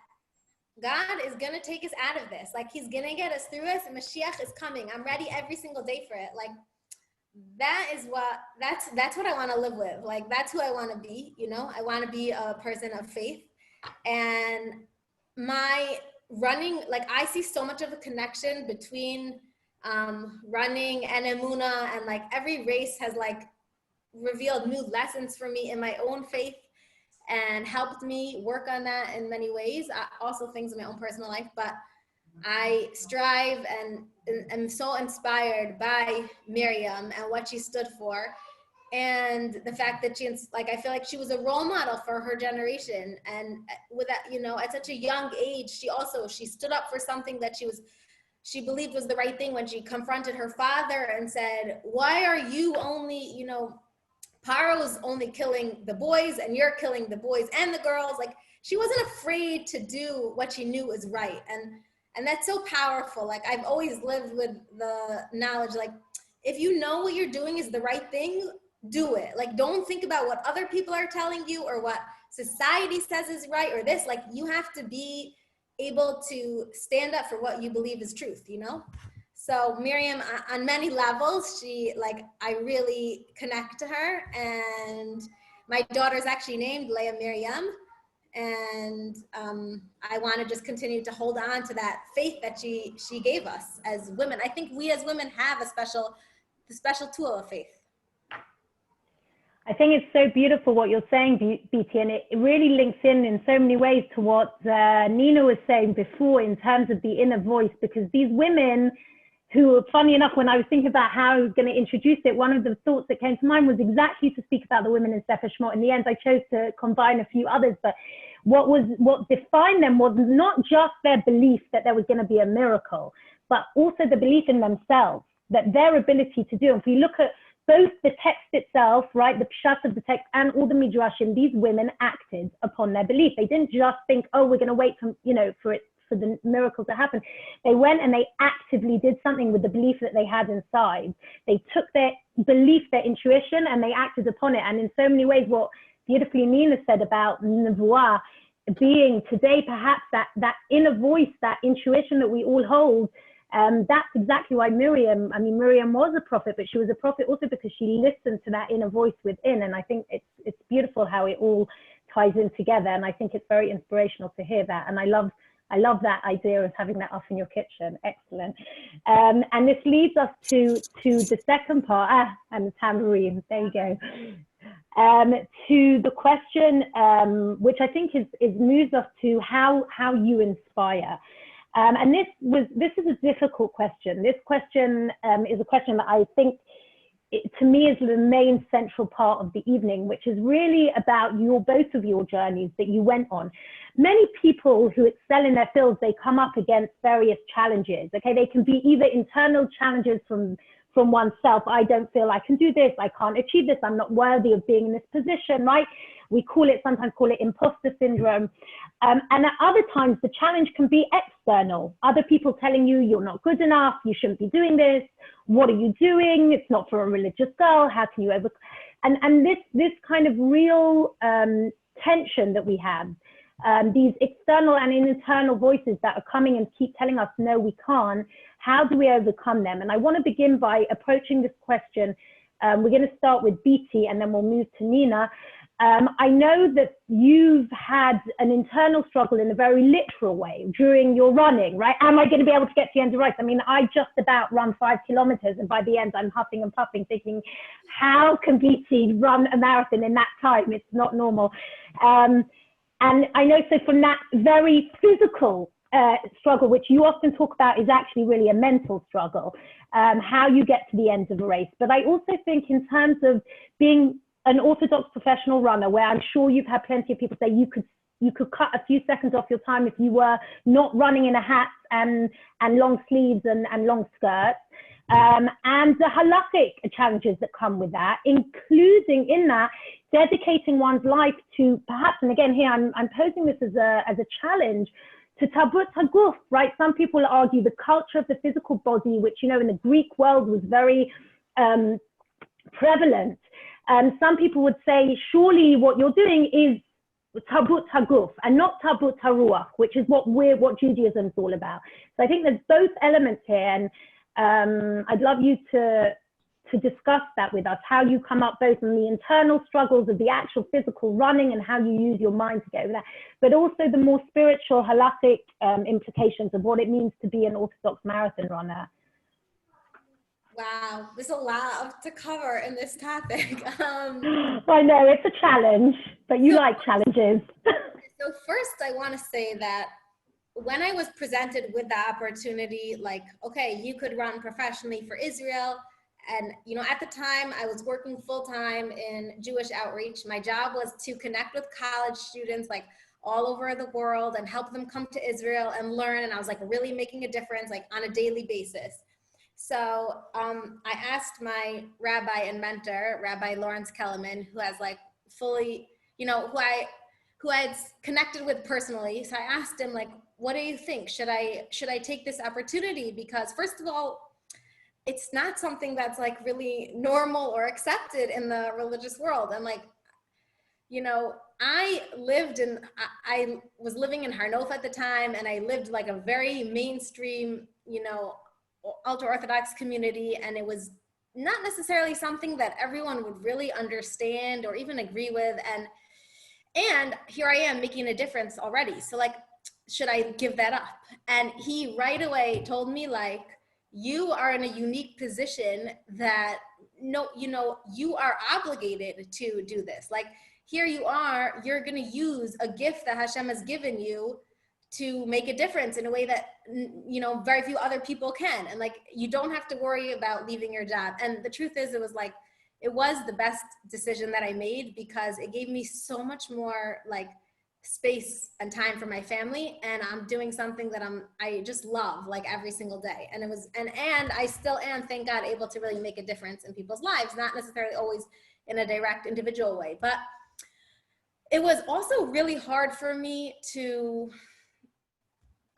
God is going to take us out of this. Like, he's going to get us through this, and Mashiach is coming. I'm ready every single day for it. Like, that's what I want to live with. Like, that's who I want to be, you know? I want to be a person of faith. And my running, like, I see so much of a connection between running and Emunah, and like every race has like revealed new lessons for me in my own faith and helped me work on that in many ways. Also things in my own personal life, but I strive and am so inspired by Miriam and what she stood for, and the fact that I feel like she was a role model for her generation. And with that, you know, at such a young age, she stood up for something that she believed was the right thing when she confronted her father and said, why are you only, you know, Paro is only killing the boys and you're killing the boys and the girls. Like, she wasn't afraid to do what she knew was right. And that's so powerful. Like, I've always lived with the knowledge, like, if you know what you're doing is the right thing, do it. Like, don't think about what other people are telling you or what society says is right or this. Like, you have to be able to stand up for what you believe is truth, you know? So Miriam, on many levels, I really connect to her. And my daughter's actually named Leah Miriam. And I want to just continue to hold on to that faith that she gave us as women. I think we as women have the special tool of faith. I think it's so beautiful what you're saying, Beatie, and it really links in so many ways to what Nina was saying before in terms of the inner voice, because these women who, funny enough, when I was thinking about how I was going to introduce it, one of the thoughts that came to mind was exactly to speak about the women in Sefer Shemot. In the end, I chose to combine a few others, but what defined them was not just their belief that there was going to be a miracle, but also the belief in themselves, that their ability to do. And if we look at both the text itself, right, the pshat of the text and all the midrashim, these women acted upon their belief. They didn't just think, oh, we're going to wait for, for the miracle to happen. They went and they actively did something with the belief that they had inside. They took their belief, their intuition, and they acted upon it. And in so many ways, what beautifully Nina said about Nevuah being today, perhaps that inner voice, that intuition that we all hold, that's exactly why Miriam was a prophet, but she was a prophet also because she listened to that inner voice within. And I think it's beautiful how it all ties in together. And I think it's very inspirational to hear that. And I love that idea of having that off in your kitchen. Excellent. And this leads us to the second part, and the tambourine, there you go. To the question, which I think moves us to how you inspire. And this is a difficult question. This question is a question that I think, to me, is the main central part of the evening, which is really about both of your journeys that you went on. Many people who excel in their fields, they come up against various challenges. Okay, they can be either internal challenges from oneself. I don't feel I can do this. I can't achieve this. I'm not worthy of being in this position, right? We sometimes call it imposter syndrome. And at other times, the challenge can be external. Other people telling you you're not good enough, you shouldn't be doing this. What are you doing? It's not for a religious girl. How can you ever? And this kind of real tension that we have, these external and internal voices that are coming and keep telling us, no, we can't. How do we overcome them? And I want to begin by approaching this question. We're going to start with Beatie and then we'll move to Nina. I know that you've had an internal struggle in a very literal way during your running, right? Am I going to be able to get to the end of the race? I mean, I just about run 5 kilometers and by the end I'm huffing and puffing thinking, how can Beatie run a marathon in that time? It's not normal. And I know, so from that very physical struggle, which you often talk about, is actually really a mental struggle, how you get to the end of a race. But I also think in terms of being an orthodox professional runner, where I'm sure you've had plenty of people say you could cut a few seconds off your time if you were not running in a hat and long sleeves and long skirts, and the halakhic challenges that come with that, including in that dedicating one's life to perhaps, and again here I'm posing this as a challenge, to tabut haguf, right? Some people argue the culture of the physical body, which, in the Greek world was very prevalent. Some people would say, surely what you're doing is tabut haguf and not tabut haruach, which is what Judaism is all about. So I think there's both elements here, and I'd love you to discuss that with us, how you come up both in the internal struggles of the actual physical running and how you use your mind to get over that, but also the more spiritual halakhic implications of what it means to be an Orthodox marathon runner. Wow, there's a lot to cover in this topic. I know, it's a challenge, but you like challenges. So first, I want to say that when I was presented with the opportunity, like, okay, you could run professionally for Israel. And, at the time I was working full-time in Jewish outreach. My job was to connect with college students, like all over the world, and help them come to Israel and learn. And I was like really making a difference, like on a daily basis. So I asked my rabbi and mentor, Rabbi Lawrence Kellerman, who has like fully, who I had connected with personally. So I asked him, like, what do you think? Should I take this opportunity? Because first of all, it's not something that's like really normal or accepted in the religious world. And like, I was living in Harnof at the time, and I lived like a very mainstream, ultra-Orthodox community. And it was not necessarily something that everyone would really understand or even agree with. And here I am making a difference already. So like, should I give that up? And he right away told me, like, you are in a unique position that you are obligated to do this. Like, here you are, you're going to use a gift that Hashem has given you to make a difference in a way that, very few other people can. And like, you don't have to worry about leaving your job. And the truth is, it was the best decision that I made, because it gave me so much more like space and time for my family. And I'm doing something that I just love, like, every single day. And it was, and I still am, thank God, able to really make a difference in people's lives, not necessarily always in a direct individual way. But it was also really hard for me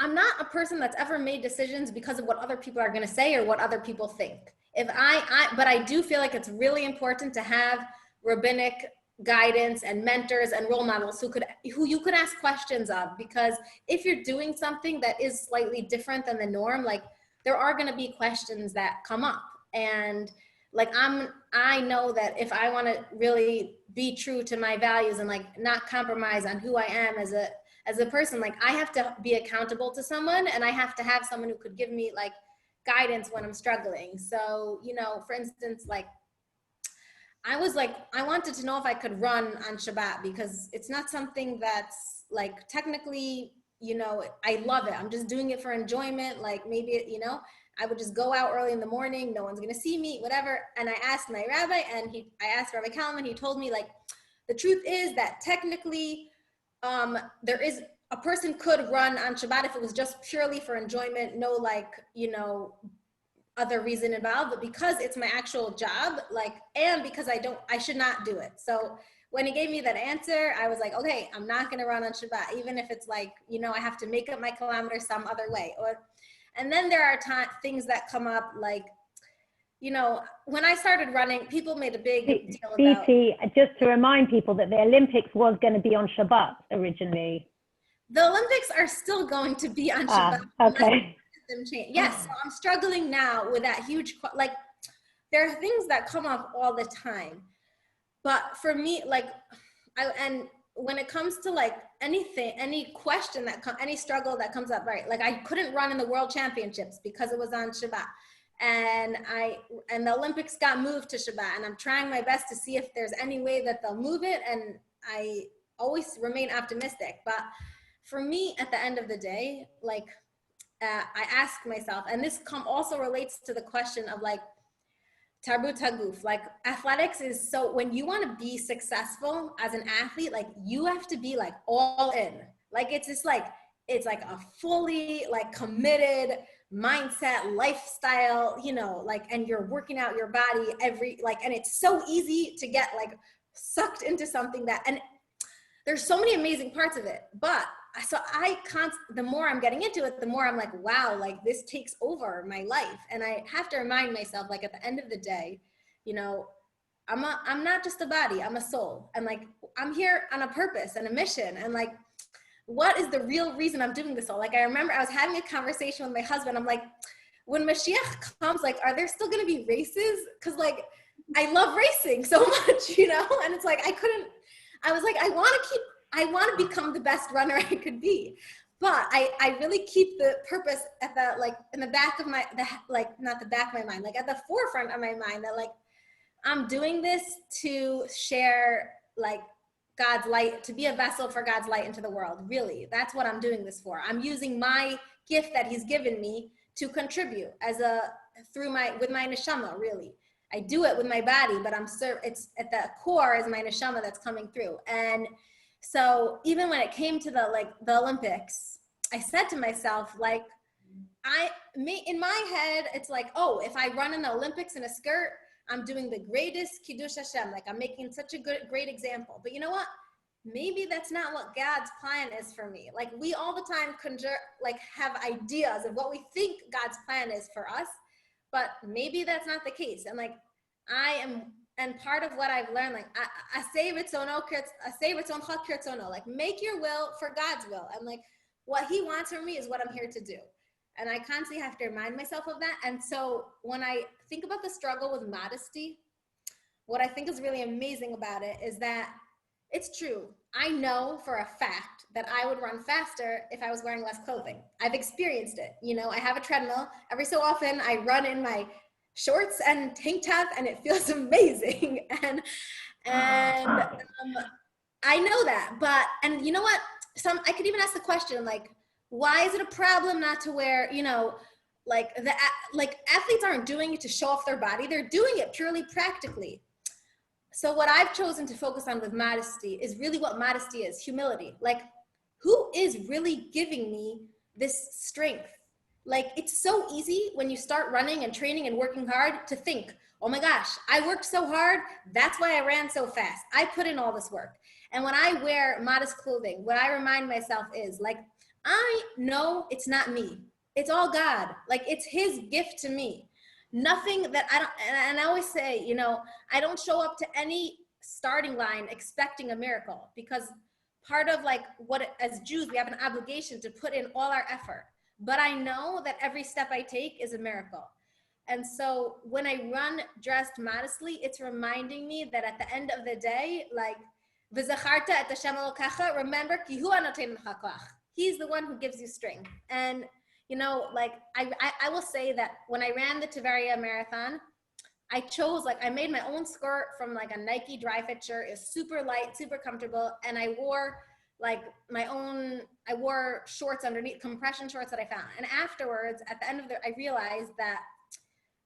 I'm not a person that's ever made decisions because of what other people are going to say or what other people think. But I do feel like it's really important to have rabbinic guidance and mentors and role models who you could ask questions of, because if you're doing something that is slightly different than the norm, like, there are going to be questions that come up. And like, I know that if I want to really be true to my values and like not compromise on who I am as a person, like, I have to be accountable to someone, and I have to have someone who could give me like guidance when I'm struggling. So, for instance, like, I was like, I wanted to know if I could run on Shabbat, because it's not something that's like technically, I love it. I'm just doing it for enjoyment. Like, maybe, I would just go out early in the morning. No one's going to see me, whatever. And I asked my rabbi, and I asked Rabbi Kalman, he told me, like, the truth is that technically there is, a person could run on Shabbat if it was just purely for enjoyment, no, like, other reason involved, but because it's my actual job, like, and because I should not do it. So when he gave me that answer, I was like, okay, I'm not going to run on Shabbat, even if it's like, I have to make up my kilometers some other way. And then there are things that come up, like, when I started running, people made a big deal about. Beatie, just to remind people that the Olympics was going to be on Shabbat originally. The Olympics are still going to be on Shabbat. Okay. Yes, so I'm struggling now with that huge, like, there are things that come up all the time. But for me, like, and when it comes to like anything, any question any struggle that comes up, right? Like, I couldn't run in the World Championships because it was on Shabbat. And the Olympics got moved to Shabbat, and I'm trying my best to see if there's any way that they'll move it. And I always remain optimistic. But for me, at the end of the day, like, I ask myself, and this also relates to the question of like tarbut haguf, like, athletics is so, when you want to be successful as an athlete, like, you have to be like all in. Like, it's just like, it's like a fully like committed mindset, lifestyle, like, and you're working out your body and it's so easy to get like sucked into something and there's so many amazing parts of it. But so the more I'm getting into it, the more I'm like, wow, like, this takes over my life. And I have to remind myself, like, at the end of the day, I'm not just a body, I'm a soul. And like, I'm here on a purpose and a mission. And like, what is the real reason I'm doing this all? Like, I remember I was having a conversation with my husband. I'm like, when Mashiach comes, like, are there still going to be races? Cause like, I love racing so much, and it's like, I was like, I want to become the best runner I could be. But I really keep the purpose at the, like, in the back of my, not the back of my mind, like at the forefront of my mind, that like, I'm doing this to share like God's light, to be a vessel for God's light into the world. Really, that's what I'm doing this for. I'm using my gift that he's given me to contribute with my neshama, really. I do it with my body, but it's at the core is my neshama that's coming through. And so even when it came to the Olympics, I said to myself, like, in my head, it's like, oh, if I run in the Olympics in a skirt, I'm doing the greatest Kiddush Hashem. Like, I'm making such a great example. But you know what? Maybe that's not what God's plan is for me. Like, we all the time have ideas of what we think God's plan is for us, but maybe that's not the case. And like, and part of what I've learned, like, I say ritzoncha kirtzono, like, make your will for God's will. And like, what he wants from me is what I'm here to do. And I constantly have to remind myself of that. And so when I think about the struggle with modesty, what I think is really amazing about it is that it's true. I know for a fact that I would run faster if I was wearing less clothing. I've experienced it. You know, I have a treadmill. Every so often I run in my shorts and tank top and it feels amazing. And I know that, and you know what? I could even ask the question, like, why is it a problem not to wear, you know, like athletes aren't doing it to show off their body. They're doing it purely practically. So what I've chosen to focus on with modesty is really what modesty is, humility. Like, who is really giving me this strength? Like, it's so easy when you start running and training and working hard to think, oh my gosh, I worked so hard. That's why I ran so fast. I put in all this work. And when I wear modest clothing, what I remind myself is, like, I know it's not me. It's all God. Like, it's his gift to me. Nothing that I don't, and I always say, you know, I don't show up to any starting line expecting a miracle, because part of like as Jews, we have an obligation to put in all our effort. But I know that every step I take is a miracle. And so when I run dressed modestly, it's reminding me that at the end of the day, like, v'zacharta et Hashem Elokecha, remember, ki hu hanoten lecha koach. He's the one who gives you strength. And you know, like, I will say that when I ran the Tveria marathon, I chose, like, I made my own skirt from like a Nike dry fit shirt. It's super light, super comfortable. And I wore like I wore shorts underneath, compression shorts that I found. And afterwards, at the end of I realized that,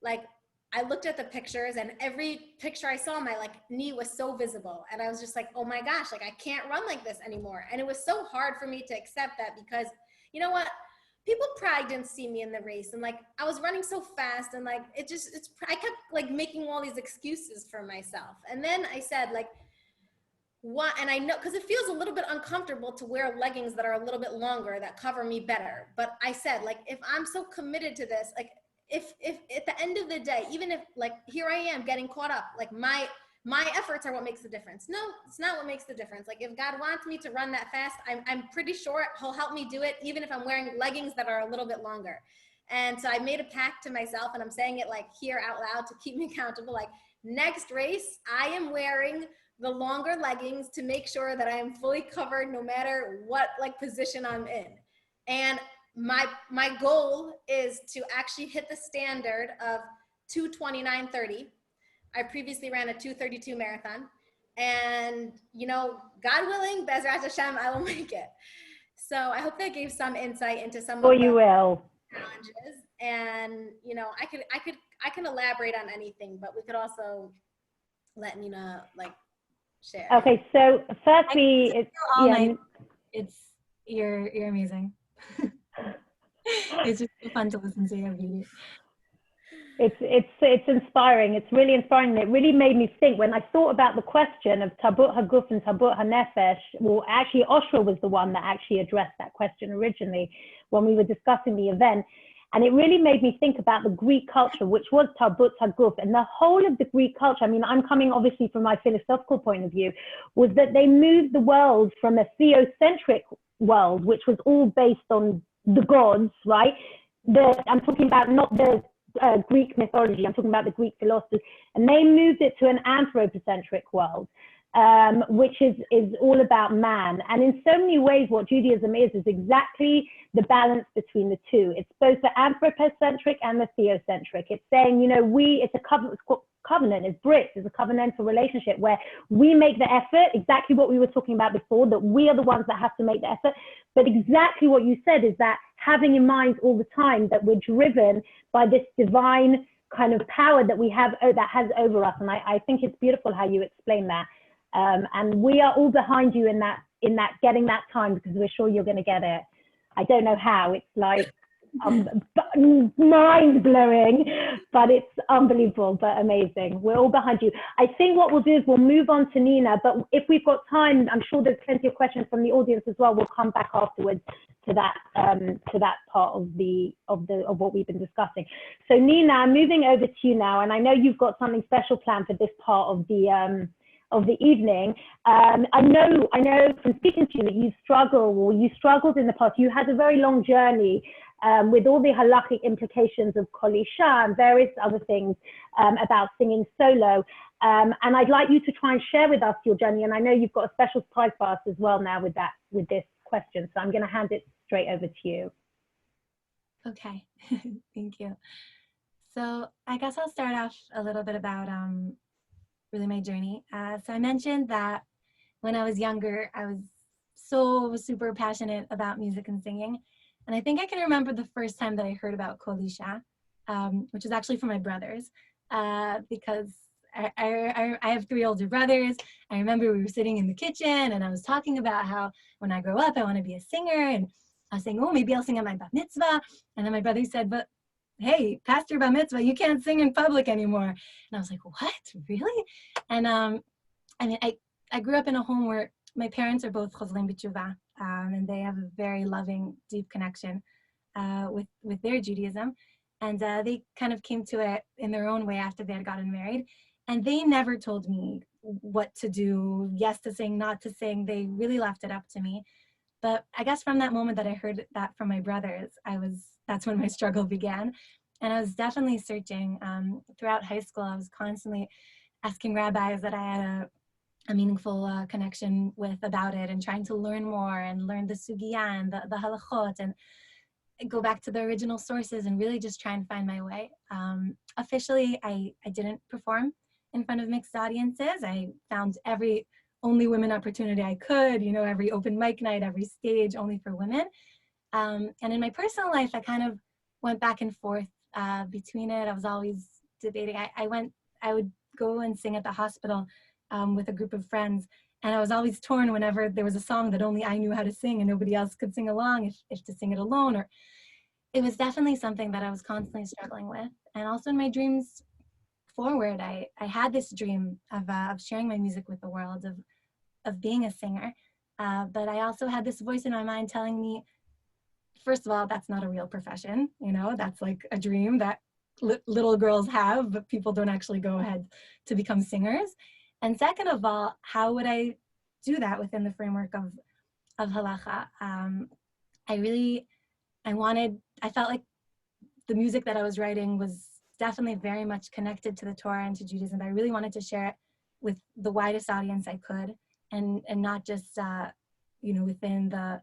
like, I looked at the pictures and every picture I saw, my like knee was so visible. And I was just like, oh my gosh, like, I can't run like this anymore. And it was so hard for me to accept that, because you know what? People probably didn't see me in the race, and like, I was running so fast, and like, I kept like making all these excuses for myself. And then I said, like, what? And I know, because it feels a little bit uncomfortable to wear leggings that are a little bit longer that cover me better. But I said, like, if I'm so committed to this, like, if at the end of the day, even if like, here I am getting caught up, like, my efforts are what makes the difference. No, it's not what makes the difference. Like, if God wants me to run that fast, I'm pretty sure he'll help me do it, even if I'm wearing leggings that are a little bit longer. And so I made a pact to myself, and I'm saying it like here out loud to keep me accountable. Like, next race, I am wearing the longer leggings to make sure that I am fully covered no matter what like position I'm in. And my goal is to actually hit the standard of 2:29:30. I previously ran a 2:32 marathon, and you know, God willing, Bezrat Hashem, I will make it. So I hope that gave some insight into some of the challenges. And you know, I can elaborate on anything, but we could also let Nina like share. Okay, so firstly, you're amazing. It's just so fun to listen to your video. It's inspiring. It's really inspiring. It really made me think when I thought about the question of Tabut Haguf and Tabut Hanefesh. Well, actually, Oshra was the one that actually addressed that question originally when we were discussing the event. And it really made me think about the Greek culture, which was Tabut Haguf. And the whole of the Greek culture, I mean, I'm coming obviously from my philosophical point of view, was that they moved the world from a theocentric world, which was all based on the gods, right? I'm talking about not the Greek mythology, I'm talking about the Greek philosophers, and they moved it to an anthropocentric world, which is all about man. And in so many ways, what Judaism is exactly the balance between the two. It's both the anthropocentric and the theocentric. It's saying, you know, it's a covenant, it's Brit, it's a covenantal relationship where we make the effort, exactly what we were talking about before, that we are the ones that have to make the effort. But exactly what you said is that having in mind all the time that we're driven by this divine kind of power that we have, that has over us. And I think it's beautiful how you explain that. And we are all behind you in that getting that time, because we're sure you're going to get it. I don't know how. It's like mind-blowing, but it's unbelievable, but amazing. We're all behind you. I think what we'll do is we'll move on to Nina, but if we've got time, I'm sure there's plenty of questions from the audience as well. We'll come back afterwards to that part of what we've been discussing. So Nina, I'm moving over to you now, and I know you've got something special planned for this part of the evening. I know from speaking to you that you struggled in the past. You had a very long journey with all the halachic implications of Kol Isha and various other things about singing solo. And I'd like you to try and share with us your journey. And I know you've got a special surprise for us as well now with this question. So I'm going to hand it straight over to you. Okay, thank you. So I guess I'll start off a little bit about really my journey. So I mentioned that when I was younger, I was so super passionate about music and singing. And I think I can remember the first time that I heard about Kol Isha, which is actually from my brothers, because I have 3 older brothers. I remember we were sitting in the kitchen and I was talking about how when I grow up, I want to be a singer. And I was saying, oh, maybe I'll sing at my bat mitzvah. And then my brother said, but hey, past your bar mitzvah, you can't sing in public anymore. And I was like, what, really? And I mean, I grew up in a home where my parents are both chozlim b'tshuva, and they have a very loving, deep connection with their Judaism. And they kind of came to it in their own way after they had gotten married. And they never told me what to do, yes to sing, not to sing. They really left it up to me. But I guess from that moment that I heard that from my brothers, that's when my struggle began. And I was definitely searching. Throughout high school, I was constantly asking rabbis that I had a meaningful connection with about it, and trying to learn more and learn the sugya and the halachot, and go back to the original sources and really just try and find my way. Officially, I didn't perform in front of mixed audiences. I found every only women opportunity I could, every open mic night, every stage only for women. And in my personal life, I kind of went back and forth between it. I was always debating. I would go and sing at the hospital with a group of friends, and I was always torn whenever there was a song that only I knew how to sing and nobody else could sing along, if to sing it alone. Or it was definitely something that I was constantly struggling with. And also in my dreams forward, I had this dream of sharing my music with the world, of being a singer. But I also had this voice in my mind telling me, first of all, that's not a real profession. That's like a dream that little girls have, but people don't actually go ahead to become singers. And second of all, how would I do that within the framework of halacha? I felt like the music that I was writing was definitely very much connected to the Torah and to Judaism. I really wanted to share it with the widest audience I could, and not just within the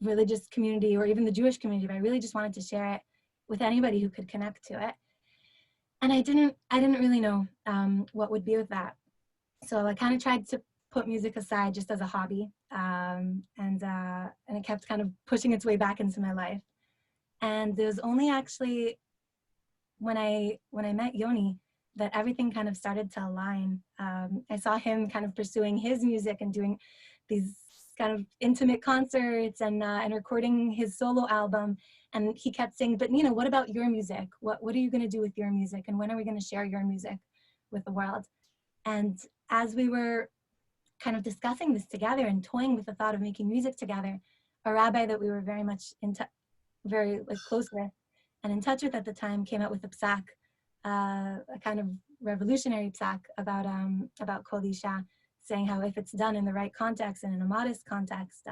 religious community or even the Jewish community, but I really just wanted to share it with anybody who could connect to it. And I didn't really know what would be with that. So I kind of tried to put music aside just as a hobby, and it kept kind of pushing its way back into my life. And it was only actually when I met Yoni that everything kind of started to align. I saw him kind of pursuing his music and doing these kind of intimate concerts and recording his solo album. And he kept saying, but Nina, what about your music? What are you going to do with your music? And when are we going to share your music with the world? And as we were kind of discussing this together and toying with the thought of making music together, a rabbi that we were very much very close with and in touch with at the time came out with a psak, a kind of revolutionary psak about Kol Isha, saying how if it's done in the right context and in a modest context,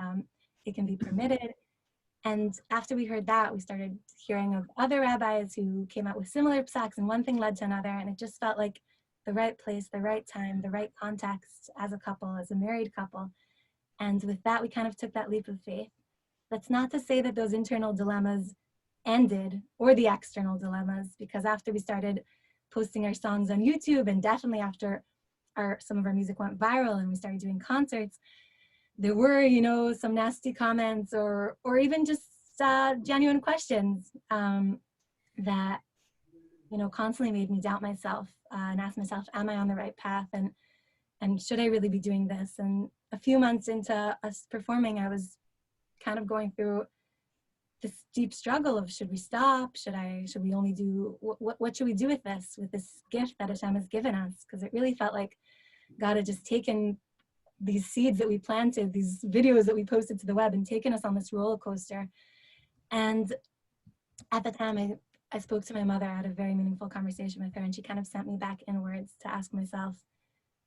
it can be permitted. And after we heard that, we started hearing of other rabbis who came out with similar psaks, and one thing led to another, and it just felt like the right place, the right time, the right context as a couple, as a married couple. And with that, we kind of took that leap of faith. That's not to say that those internal dilemmas ended, or the external dilemmas, because after we started posting our songs on YouTube, and definitely after some of our music went viral and we started doing concerts, there were, some nasty comments or even just genuine questions that, constantly made me doubt myself and ask myself, am I on the right path? And should I really be doing this? And a few months into us performing, I was kind of going through this deep struggle of, should we stop? Should we only do, what should we do with this gift that Hashem has given us? Because it really felt like God had just taken these seeds that we planted, these videos that we posted to the web, and taken us on this roller coaster. And at the time, I spoke to my mother. I had a very meaningful conversation with her, and she kind of sent me back inwards to ask myself,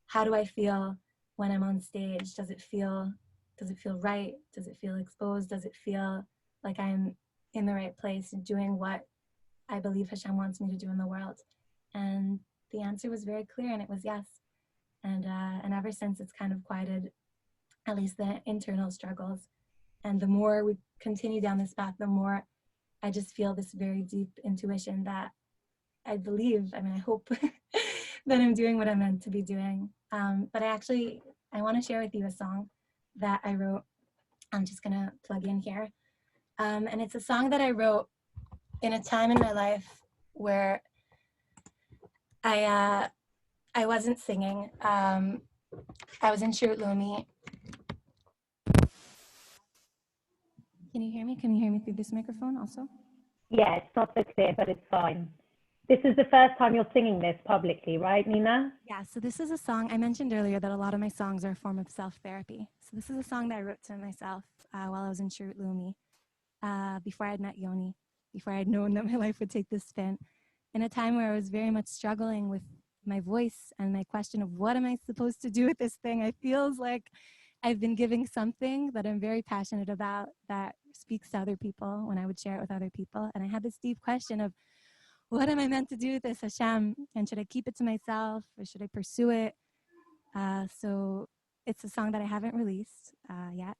how do I feel when I'm on stage? Does it feel right? Does it feel exposed? Does it feel like I'm in the right place and doing what I believe Hashem wants me to do in the world? And the answer was very clear, and it was yes. And ever since, it's kind of quieted at least the internal struggles. And the more we continue down this path, the more I just feel this very deep intuition that I believe, I hope that I'm doing what I'm meant to be doing. But I want to share with you a song that I wrote. I'm just gonna plug in here. And it's a song that I wrote in a time in my life where I wasn't singing. I was in Shirt Lomi. Can you hear me? Can you hear me through this microphone also? Yeah, it's not so clear, but it's fine. This is the first time you're singing this publicly, right, Nina? Yeah, so this is a song, I mentioned earlier that a lot of my songs are a form of self-therapy. So this is a song that I wrote to myself while I was in Shirt Lomi, before I had met Yoni, before I had known that my life would take this spin, in a time where I was very much struggling with my voice and my question of what am I supposed to do with this thing? I feels like I've been giving something that I'm very passionate about that speaks to other people when I would share it with other people. And I had this deep question of, what am I meant to do with this, Hashem? And should I keep it to myself or should I pursue it? So it's a song that I haven't released yet,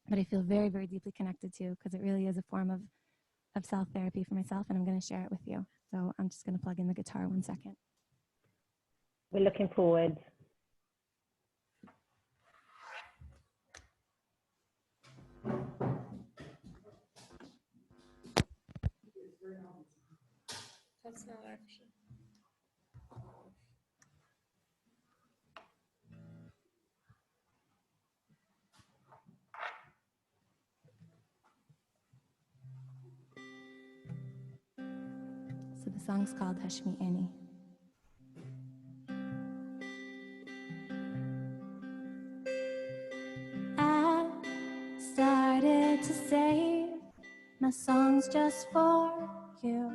but I feel very, very deeply connected to, because it really is a form of self-therapy for myself, and I'm going to share it with you. So I'm just going to plug in the guitar 1 second. We're looking forward. That's not actually. So the song's called Hashmi Ani. I started to save my songs just for you,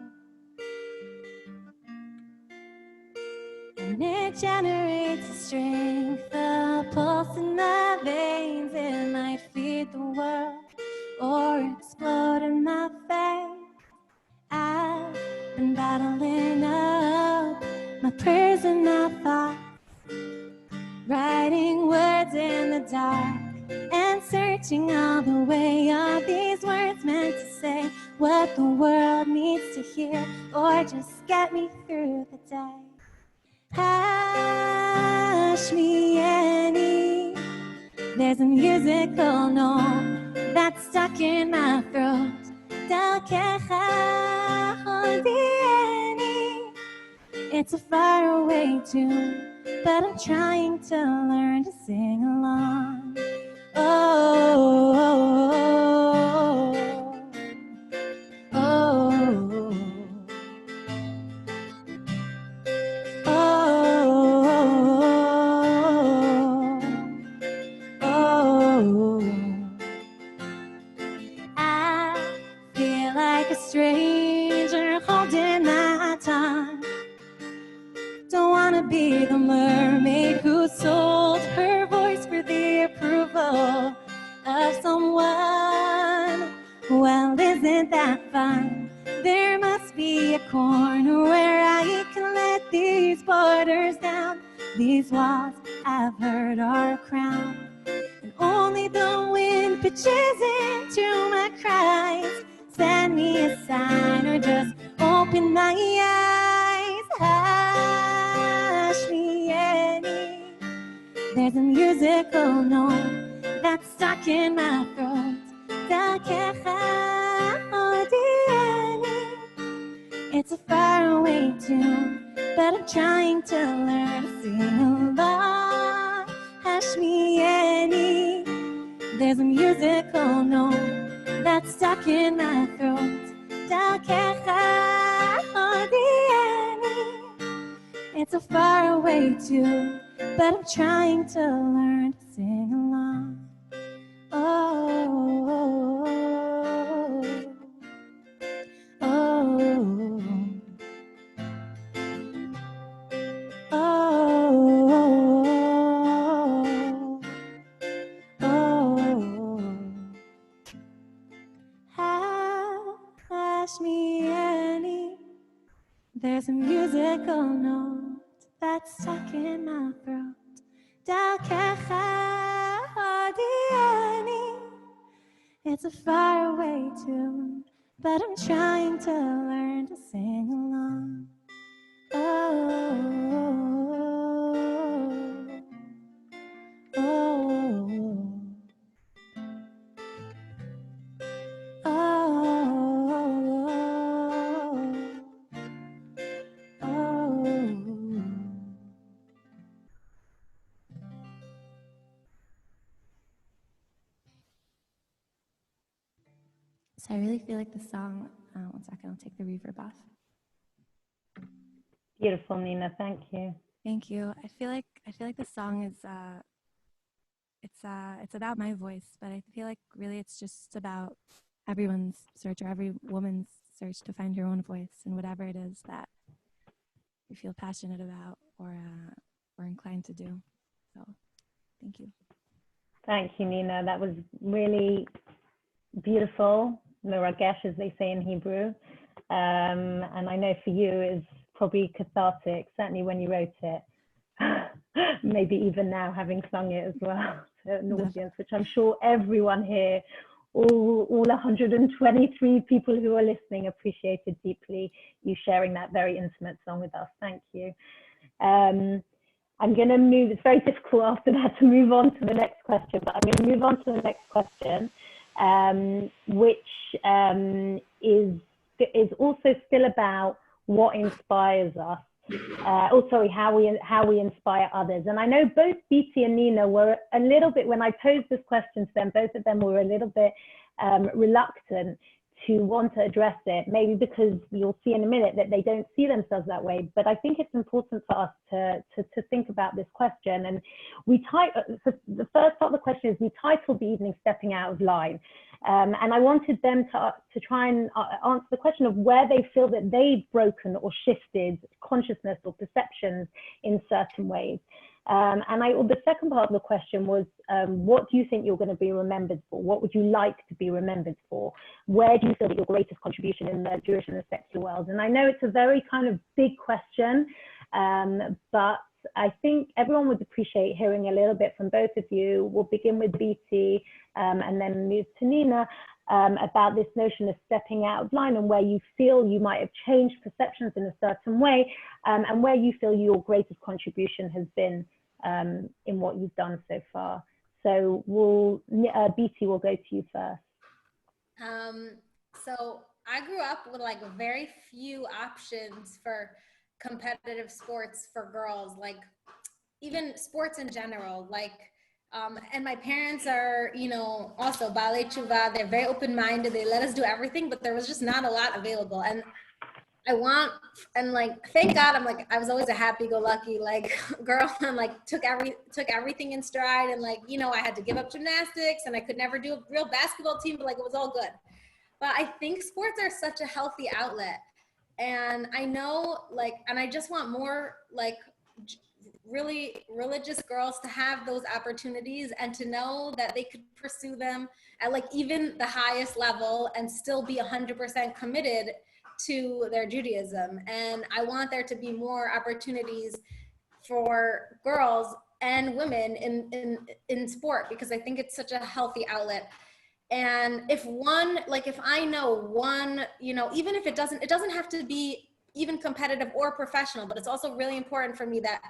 and it generates a strength, a pulse in my veins. It might feed the world or explode in my face. I've been battling up my prayers and my thoughts, writing words in the dark and searching all the way. Are these words meant to say what the world needs to hear, or just get me through the day? Hashmi Ani, there's a musical note that's stuck in my throat. Dalkecha Hodiani, it's a faraway tune, but I'm trying to learn to sing along. Oh, oh, oh, oh, oh, oh. I feel like a stranger holding my tongue. Don't wanna be the mermaid who sold her voice for the approval of someone. Well, isn't that fun? There must be a corner where I can let these borders down. These walls I've heard are a crown, and only the wind pitches into my cries. Send me a sign or just open my eyes. Hashmi Ani, there's a musical note that's stuck in my throat. Dalkecha Hodiani, it's a faraway tune, but I'm trying to learn to sing along. Hashmi Ani, there's a musical note that's stuck in my throat. It's a faraway tune, but I'm trying to learn to sing along. Oh, oh, oh, oh, oh. Ask me any. There's a musical note that's stuck in my throat. It's a faraway tune, but I'm trying to learn to sing along. Oh, oh, oh, oh, oh. So I really feel like the song, one second, I'll take the reverb off. Beautiful, Nina. Thank you. Thank you. I feel like the song is it's about my voice, but I feel like really it's just about everyone's search, or every woman's search to find her own voice and whatever it is that you feel passionate about or inclined to do. So thank you. Thank you, Nina. That was really beautiful, Miragesh, as they say in Hebrew. And I know for you it's probably cathartic, certainly when you wrote it. Maybe even now, having sung it as well to an audience, which I'm sure everyone here, all 123 people who are listening, appreciated deeply you sharing that very intimate song with us. Thank you. I'm going to move, it's very difficult after that to move on to the next question, but I'm going to move on to the next question, which is also still about what inspires us. How we inspire others. And I know both Beatie and Nina were a little bit, when I posed this question to them, both of them were a little bit reluctant to want to address it, maybe because you'll see in a minute that they don't see themselves that way. But I think it's important for us to think about this question. And so the first part of the question is, we titled the evening Stepping Out of Line. And I wanted them to try and answer the question of where they feel that they've broken or shifted consciousness or perceptions in certain ways. And the second part of the question was, what do you think you're going to be remembered for? What would you like to be remembered for? Where do you feel that your greatest contribution in the Jewish and the secular world? And I know it's a very kind of big question, but I think everyone would appreciate hearing a little bit from both of you. We'll begin with Beatie and then move to Nina about this notion of stepping out of line and where you feel you might have changed perceptions in a certain way, and where you feel your greatest contribution has been in what you've done so far. So Beatie, will go to you first. So I grew up with like very few options for competitive sports for girls, like even sports in general, like and my parents are, also Balei Tshuva. They're very open-minded. They let us do everything, but there was just not a lot available. And thank God, I was always a happy-go-lucky girl, and took everything in stride. And I had to give up gymnastics, and I could never do a real basketball team, but it was all good. But I think sports are such a healthy outlet. And I know, and I just want more, really religious girls to have those opportunities and to know that they could pursue them at even the highest level and still be 100% committed to their Judaism. And I want there to be more opportunities for girls and women in sport, because I think it's such a healthy outlet. And if I know one, even if it doesn't have to be even competitive or professional, but it's also really important for me that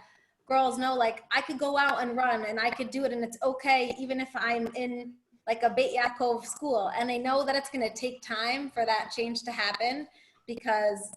girls know, I could go out and run and I could do it, and it's okay, even if I'm in a Beit Yaakov school. And I know that it's going to take time for that change to happen, because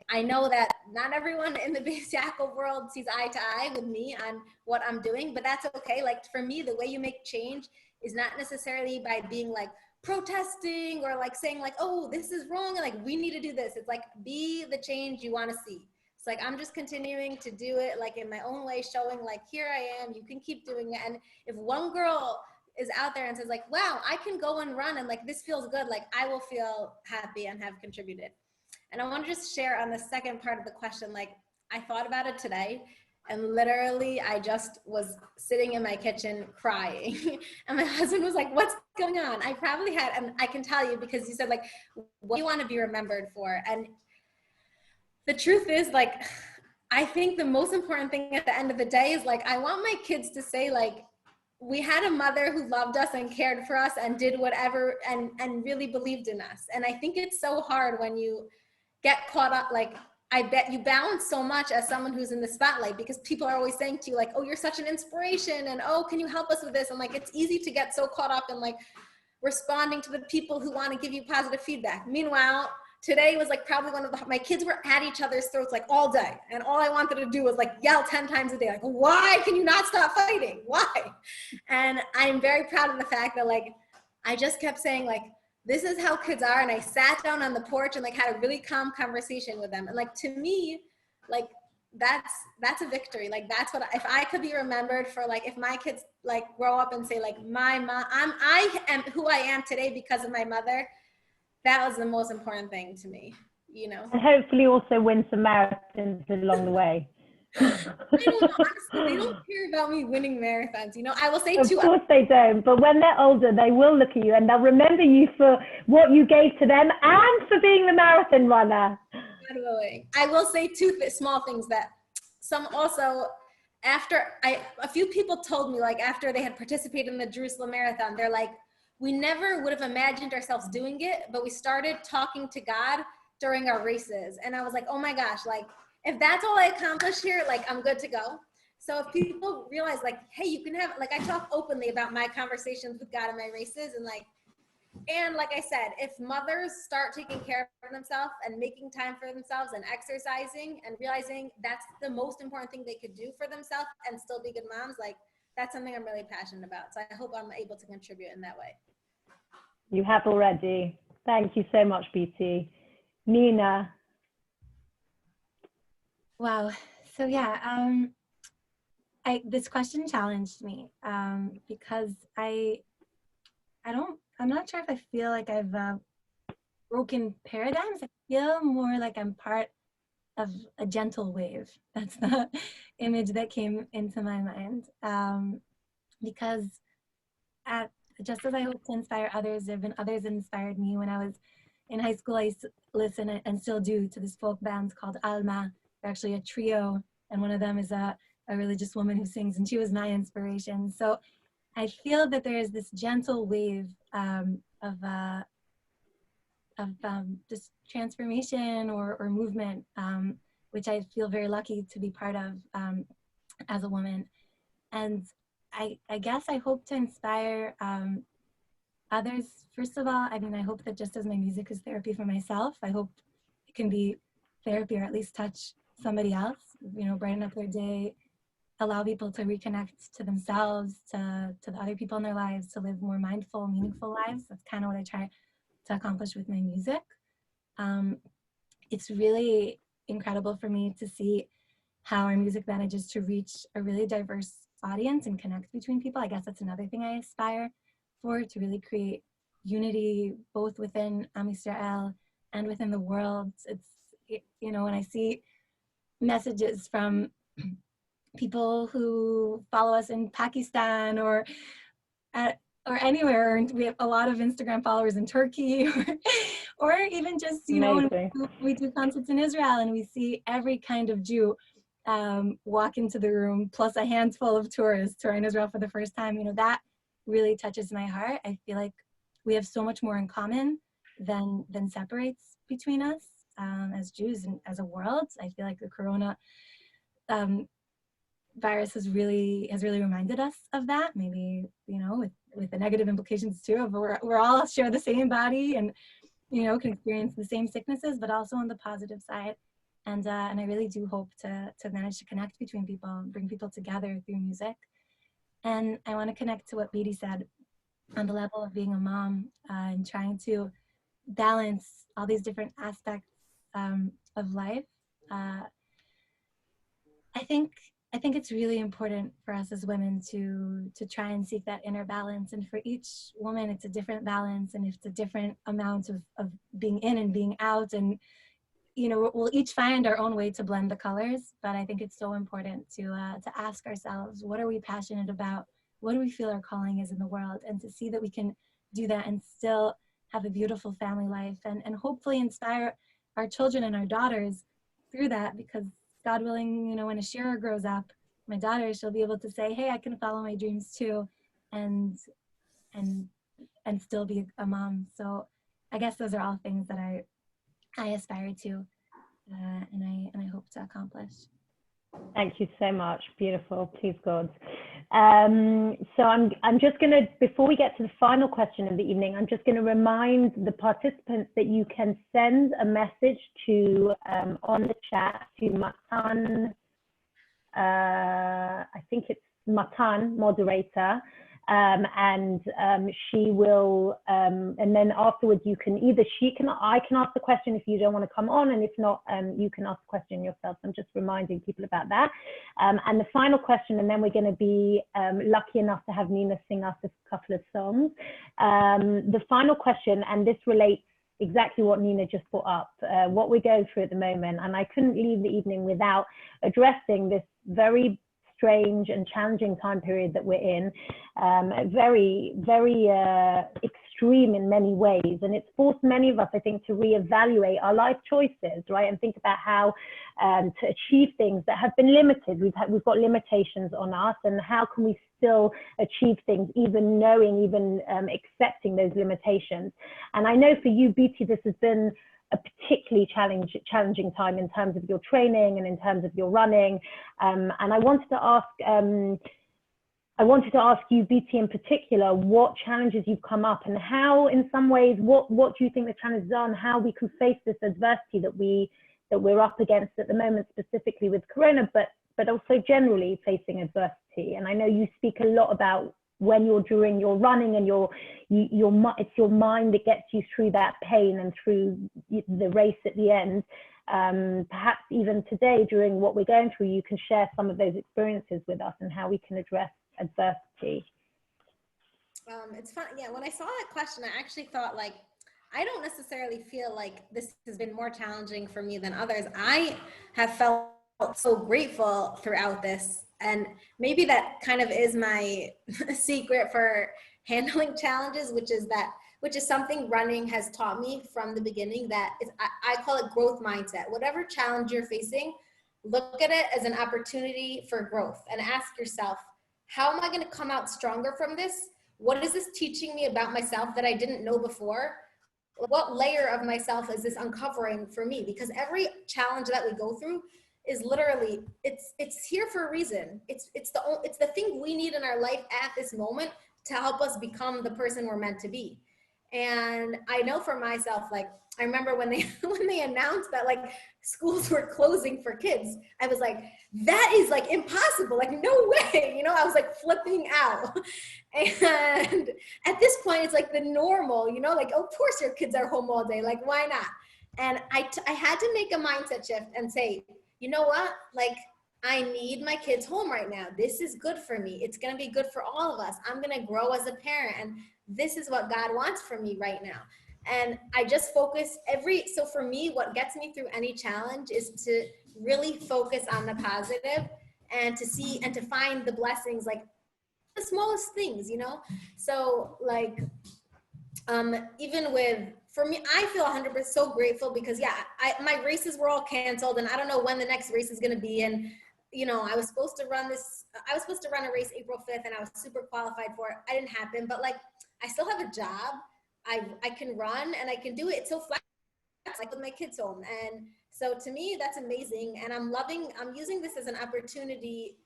I know that not everyone in the Beit Yaakov world sees eye to eye with me on what I'm doing, but that's okay. For me, the way you make change is not necessarily by being like protesting or like saying like, oh, this is wrong, and like we need to do this. It's like, be the change you want to see. It's like, I'm just continuing to do it like in my own way, showing like, here I am, you can keep doing it. And if one girl is out there and says like, wow, I can go and run and like this feels good, like I will feel happy and have contributed. And I want to just share on the second part of the question, like I thought about it today, and literally I just was sitting in my kitchen crying. And my husband was like, what's going on? I probably had, and I can tell you because you said like, what do you want to be remembered for? And the truth is, like, I think the most important thing at the end of the day is like, I want my kids to say like, we had a mother who loved us and cared for us and did whatever and really believed in us. And I think it's so hard when you get caught up, like, I bet you balance so much as someone who's in the spotlight because people are always saying to you like, oh, you're such an inspiration, and oh, can you help us with this? And like, it's easy to get so caught up in like responding to the people who want to give you positive feedback. Meanwhile, today was like probably my kids were at each other's throats like all day. And all I wanted to do was like yell 10 times a day, like, why can you not stop fighting? Why? And I'm very proud of the fact that like, I just kept saying like, this is how kids are. And I sat down on the porch and like had a really calm conversation with them. And like, to me, like, that's a victory. Like, that's what, if I could be remembered for like, if my kids like grow up and say like, my mom, I am who I am today because of my mother, that was the most important thing to me, you know. And hopefully also win some marathons along the way. I don't know, honestly, they don't care about me winning marathons, you know. I will say Of course they don't, but when they're older, they will look at you and they'll remember you for what you gave to them and for being the marathon runner. I will say two small things that some also, after a few people told me like after they had participated in the Jerusalem Marathon, they're like, we never would have imagined ourselves doing it, but we started talking to God during our races. And I was like, oh my gosh, like if that's all I accomplished here, like I'm good to go. So if people realize like, hey, you can have, like I talk openly about my conversations with God in my races and like I said, if mothers start taking care of themselves and making time for themselves and exercising and realizing that's the most important thing they could do for themselves and still be good moms, like that's something I'm really passionate about. So I hope I'm able to contribute in that way. You have already. Thank you so much, Beatie. Nina. Wow. So yeah, this question challenged me because I'm not sure if I feel like I've broken paradigms. I feel more like I'm part of a gentle wave. That's the image that came into my mind. Because just as I hope to inspire others, others inspired me. When I was in high school, I used to listen and still do to this folk band called Alma. They're actually a trio, and one of them is a religious woman who sings, and she was my inspiration. So I feel that there is this gentle wave of this transformation or movement, which I feel very lucky to be part of as a woman. And I guess I hope to inspire others. First of all, I mean, I hope that just as my music is therapy for myself, I hope it can be therapy or at least touch somebody else, you know, brighten up their day, allow people to reconnect to themselves, to the other people in their lives, to live more mindful, meaningful lives. That's kind of what I try to accomplish with my music. It's really incredible for me to see how our music manages to reach a really diverse audience and connect between people. I guess that's another thing I aspire for, to really create unity both within Am Yisrael and within the world. You know, when I see messages from people who follow us in Pakistan or anywhere, and we have a lot of Instagram followers in Turkey, or even just, you know, when we do concerts in Israel and we see every kind of Jew walk into the room, plus a handful of tourists who are in Israel for the first time, you know, that really touches my heart. I feel like we have so much more in common than separates between us as Jews and as a world. I feel like the corona virus has really reminded us of that. Maybe, you know, with the negative implications too of we're all share the same body and, you know, can experience the same sicknesses, but also on the positive side. And I really do hope to manage to connect between people and bring people together through music. And I want to connect to what Beatie said on the level of being a mom and trying to balance all these different aspects of life. I think it's really important for us as women to try and seek that inner balance. And for each woman, it's a different balance, and it's a different amount of being in and being out. And we'll each find our own way to blend the colors. But I think it's so important to ask ourselves, what are we passionate about? What do we feel our calling is in the world? And to see that we can do that and still have a beautiful family life, and hopefully inspire our children and our daughters through that, because God willing, when Ashira grows up, my daughter, she'll be able to say, hey, I can follow my dreams too, and still be a mom. So I guess those are all things that I aspire to, and I hope to accomplish. Thank you so much. Beautiful. Please, God. So I'm just going to, before we get to the final question of the evening, I'm just going to remind the participants that you can send a message to on the chat to Matan. I think it's Matan, moderator. And she will, and then afterwards you can either, I can ask the question if you don't want to come on, and if not, you can ask the question yourself. I'm just reminding people about that. And the final question, and then we're going to be lucky enough to have Nina sing us a couple of songs. The final question, and this relates exactly what Nina just brought up, what we're going through at the moment. And I couldn't leave the evening without addressing this very strange and challenging time period that we're in, very, very extreme in many ways. And it's forced many of us, I think, to reevaluate our life choices, right? And think about how to achieve things that have been limited. We've got limitations on us, and how can we still achieve things, even knowing, even accepting those limitations. And I know for you, Beatie, this has been a particularly challenging time in terms of your training and in terms of your running. And I wanted to ask you, Beatie, in particular, what challenges you've come up, and how, in some ways, what do you think the challenges are, and how we can face this adversity that we're up against at the moment, specifically with Corona, but also generally facing adversity. And I know you speak a lot about when you're during your running, and it's your mind that gets you through that pain and through the race at the end. Perhaps even today, during what we're going through, you can share some of those experiences with us and how we can address adversity. It's fun. Yeah, when I saw that question, I actually thought, like, I don't necessarily feel like this has been more challenging for me than others. I have felt so grateful throughout this. And maybe that kind of is my secret for handling challenges, which is something running has taught me from the beginning, that is, I call it growth mindset. Whatever challenge you're facing, look at it as an opportunity for growth, and ask yourself, how am I going to come out stronger from this? What is this teaching me about myself that I didn't know before? What layer of myself is this uncovering for me? Because every challenge that we go through is literally, it's here for a reason. It's the thing we need in our life at this moment to help us become the person we're meant to be. And I know for myself, like, I remember when they announced that, like, schools were closing for kids, I was like, that is, like, impossible, like, no way, I was like flipping out. And at this point, it's like the normal, like, of course your kids are home all day, like, why not? And I had to make a mindset shift and say, you know what, like, I need my kids home right now. This is good for me. It's going to be good for all of us. I'm going to grow as a parent, and this is what God wants from me right now. And I just focus so for me, what gets me through any challenge is to really focus on the positive, and to see and to find the blessings, like the smallest things, So, like, even for me, I feel 100% so grateful because, yeah, my races were all canceled, and I don't know when the next race is going to be. And, I was supposed to run a race April 5th, and I was super qualified for it. It didn't happen, but, like, I still have a job. I can run, and I can do it. It's so flexible, like, with my kids home. And so to me, that's amazing. And I'm using this as an opportunity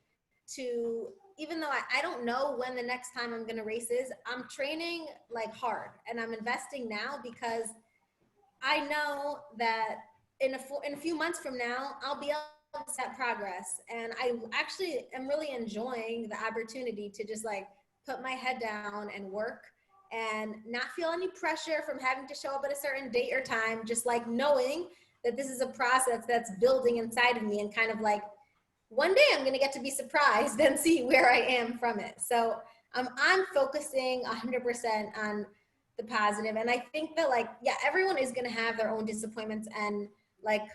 to, even though I don't know when the next time I'm going to race is, I'm training, like, hard, and I'm investing now, because I know that in a few months from now, I'll be able to set progress. And I actually am really enjoying the opportunity to just, like, put my head down and work and not feel any pressure from having to show up at a certain date or time, just like knowing that this is a process that's building inside of me, and kind of like one day I'm going to get to be surprised and see where I am from it. So I'm focusing 100% on the positive. And I think that, like, yeah, everyone is going to have their own disappointments and like,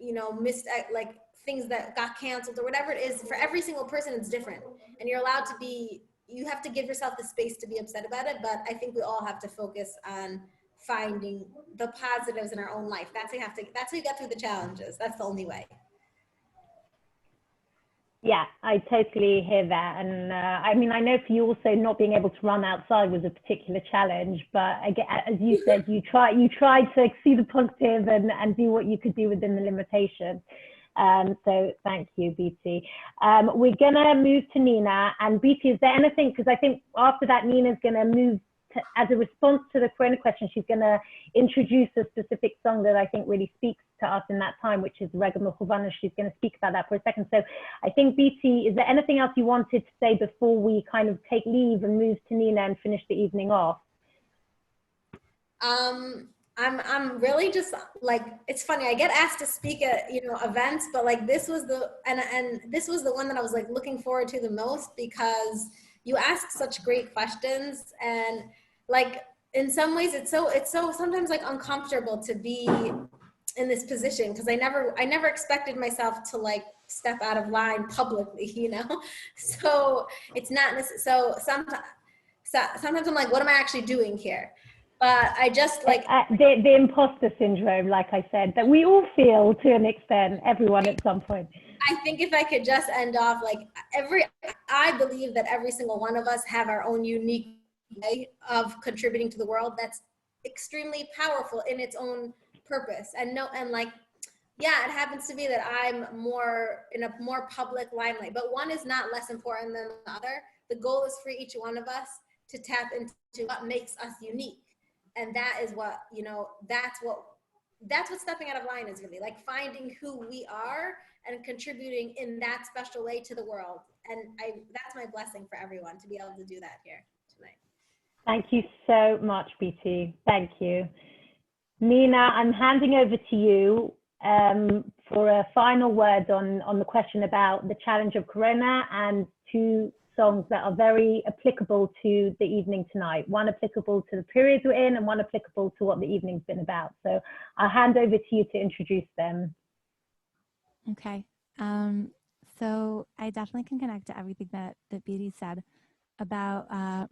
you know, missed, like things that got canceled or whatever it is. For every single person, it's different. And you're allowed to be, you have to give yourself the space to be upset about it. But I think we all have to focus on finding the positives in our own life. That's how you get through the challenges. That's the only way. Yeah, I totally hear that. And I mean, I know for you also not being able to run outside was a particular challenge, but again, as you said, you tried to see the positive and do what you could do within the limitations. So thank you, Beatie. We're gonna move to Nina. And Beatie, is there anything, because I think after that, Nina's gonna move to, as a response to the Corona question, she's gonna introduce a specific song that I think really speaks to us in that time, which is Reggae Mukhavana. She's going to speak about that for a second. So I think, Beatie, is there anything else you wanted to say before we kind of take leave and move to Nina and finish the evening off? I'm really just like, it's funny, I get asked to speak at, you know, events, but like this was the, and this was the one that I was like looking forward to the most, because you ask such great questions, and like in some ways it's so sometimes like uncomfortable to be in this position, because I never expected myself to like step out of line publicly, you know. So it's not necessary. So sometimes I'm like, what am I actually doing here? But I just like the imposter syndrome, like I said, that we all feel to an extent, everyone at some point. I think if I could just end off, like I believe that every single one of us have our own unique way of contributing to the world that's extremely powerful in its own purpose. And like, yeah, it happens to be that I'm more in a more public limelight, but one is not less important than the other. The goal is for each one of us to tap into what makes us unique. And that is what, you know, that's what stepping out of line is really, like finding who we are and contributing in that special way to the world. And that's my blessing for everyone, to be able to do that here tonight. Thank you so much, Beatie. Thank you. Nina, I'm handing over to you for a final word on the question about the challenge of Corona, and two songs that are very applicable to the evening tonight. One applicable to the period we're in, and one applicable to what the evening's been about. So I'll hand over to you to introduce them. Okay. So I definitely can connect to everything that Beatie said about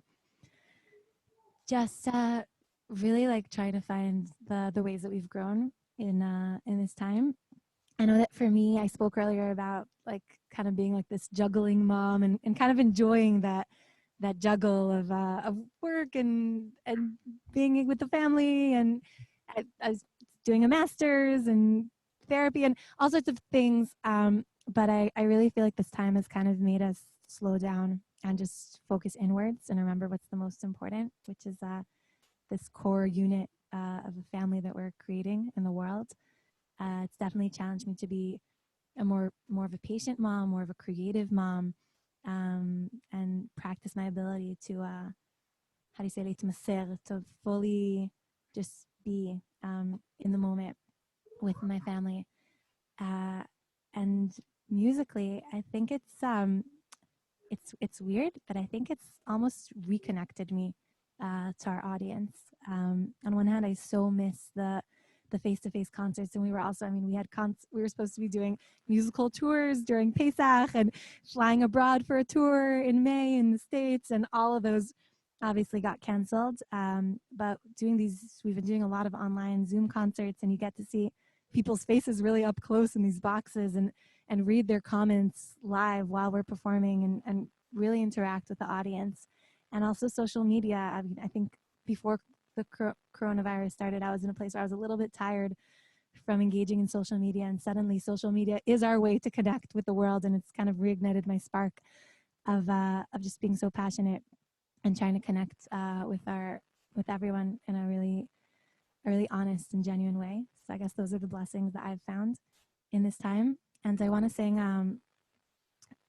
just really like trying to find the ways that we've grown in this time. I know that for me, I spoke earlier about like kind of being like this juggling mom, and kind of enjoying that juggle of work and being with the family, and I was doing a master's and therapy and all sorts of things. But I really feel like this time has kind of made us slow down and just focus inwards and remember what's the most important, which is this core unit of a family that we're creating in the world. It's definitely challenged me to be a more of a patient mom, more of a creative mom, and practice my ability to to fully just be in the moment with my family. And musically, I think it's weird, but I think it's almost reconnected me to our audience. On one hand, I so miss the face-to-face concerts, and we were also, I mean, we were supposed to be doing musical tours during Pesach and flying abroad for a tour in May in the States, and all of those obviously got canceled. But we've been doing a lot of online Zoom concerts, and you get to see people's faces really up close in these boxes and read their comments live while we're performing, and really interact with the audience. And also social media. I mean, I think before the coronavirus started, I was in a place where I was a little bit tired from engaging in social media, and suddenly social media is our way to connect with the world, and it's kind of reignited my spark of just being so passionate and trying to connect with everyone in a really honest and genuine way. So I guess those are the blessings that I've found in this time. And I want to sing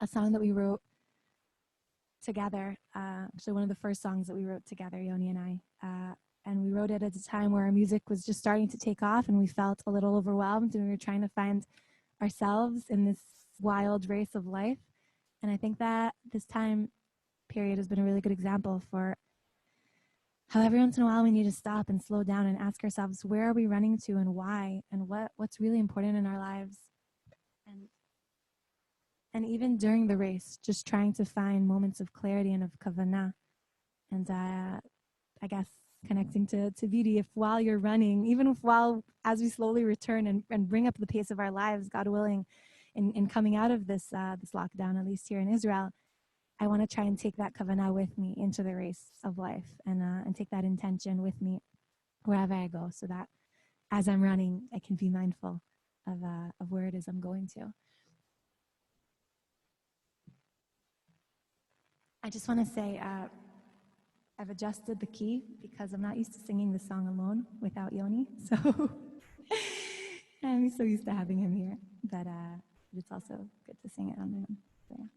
a song that we wrote together. Actually, one of the first songs that we wrote together, Yoni and I. And we wrote it at a time where our music was just starting to take off and we felt a little overwhelmed and we were trying to find ourselves in this wild race of life. And I think that this time period has been a really good example for how every once in a while we need to stop and slow down and ask ourselves, where are we running to and why, and what's really important in our lives. And even during the race, just trying to find moments of clarity and of kavanah. And I guess connecting to Beatie, if while you're running, even if while as we slowly return and bring up the pace of our lives, God willing, in coming out of this this lockdown, at least here in Israel, I want to try and take that kavanah with me into the race of life and take that intention with me wherever I go, so that as I'm running, I can be mindful of where it is I'm going to. I just want to say I've adjusted the key because I'm not used to singing the song alone without Yoni. So I'm so used to having him here, but it's also good to sing it on my own. So, yeah.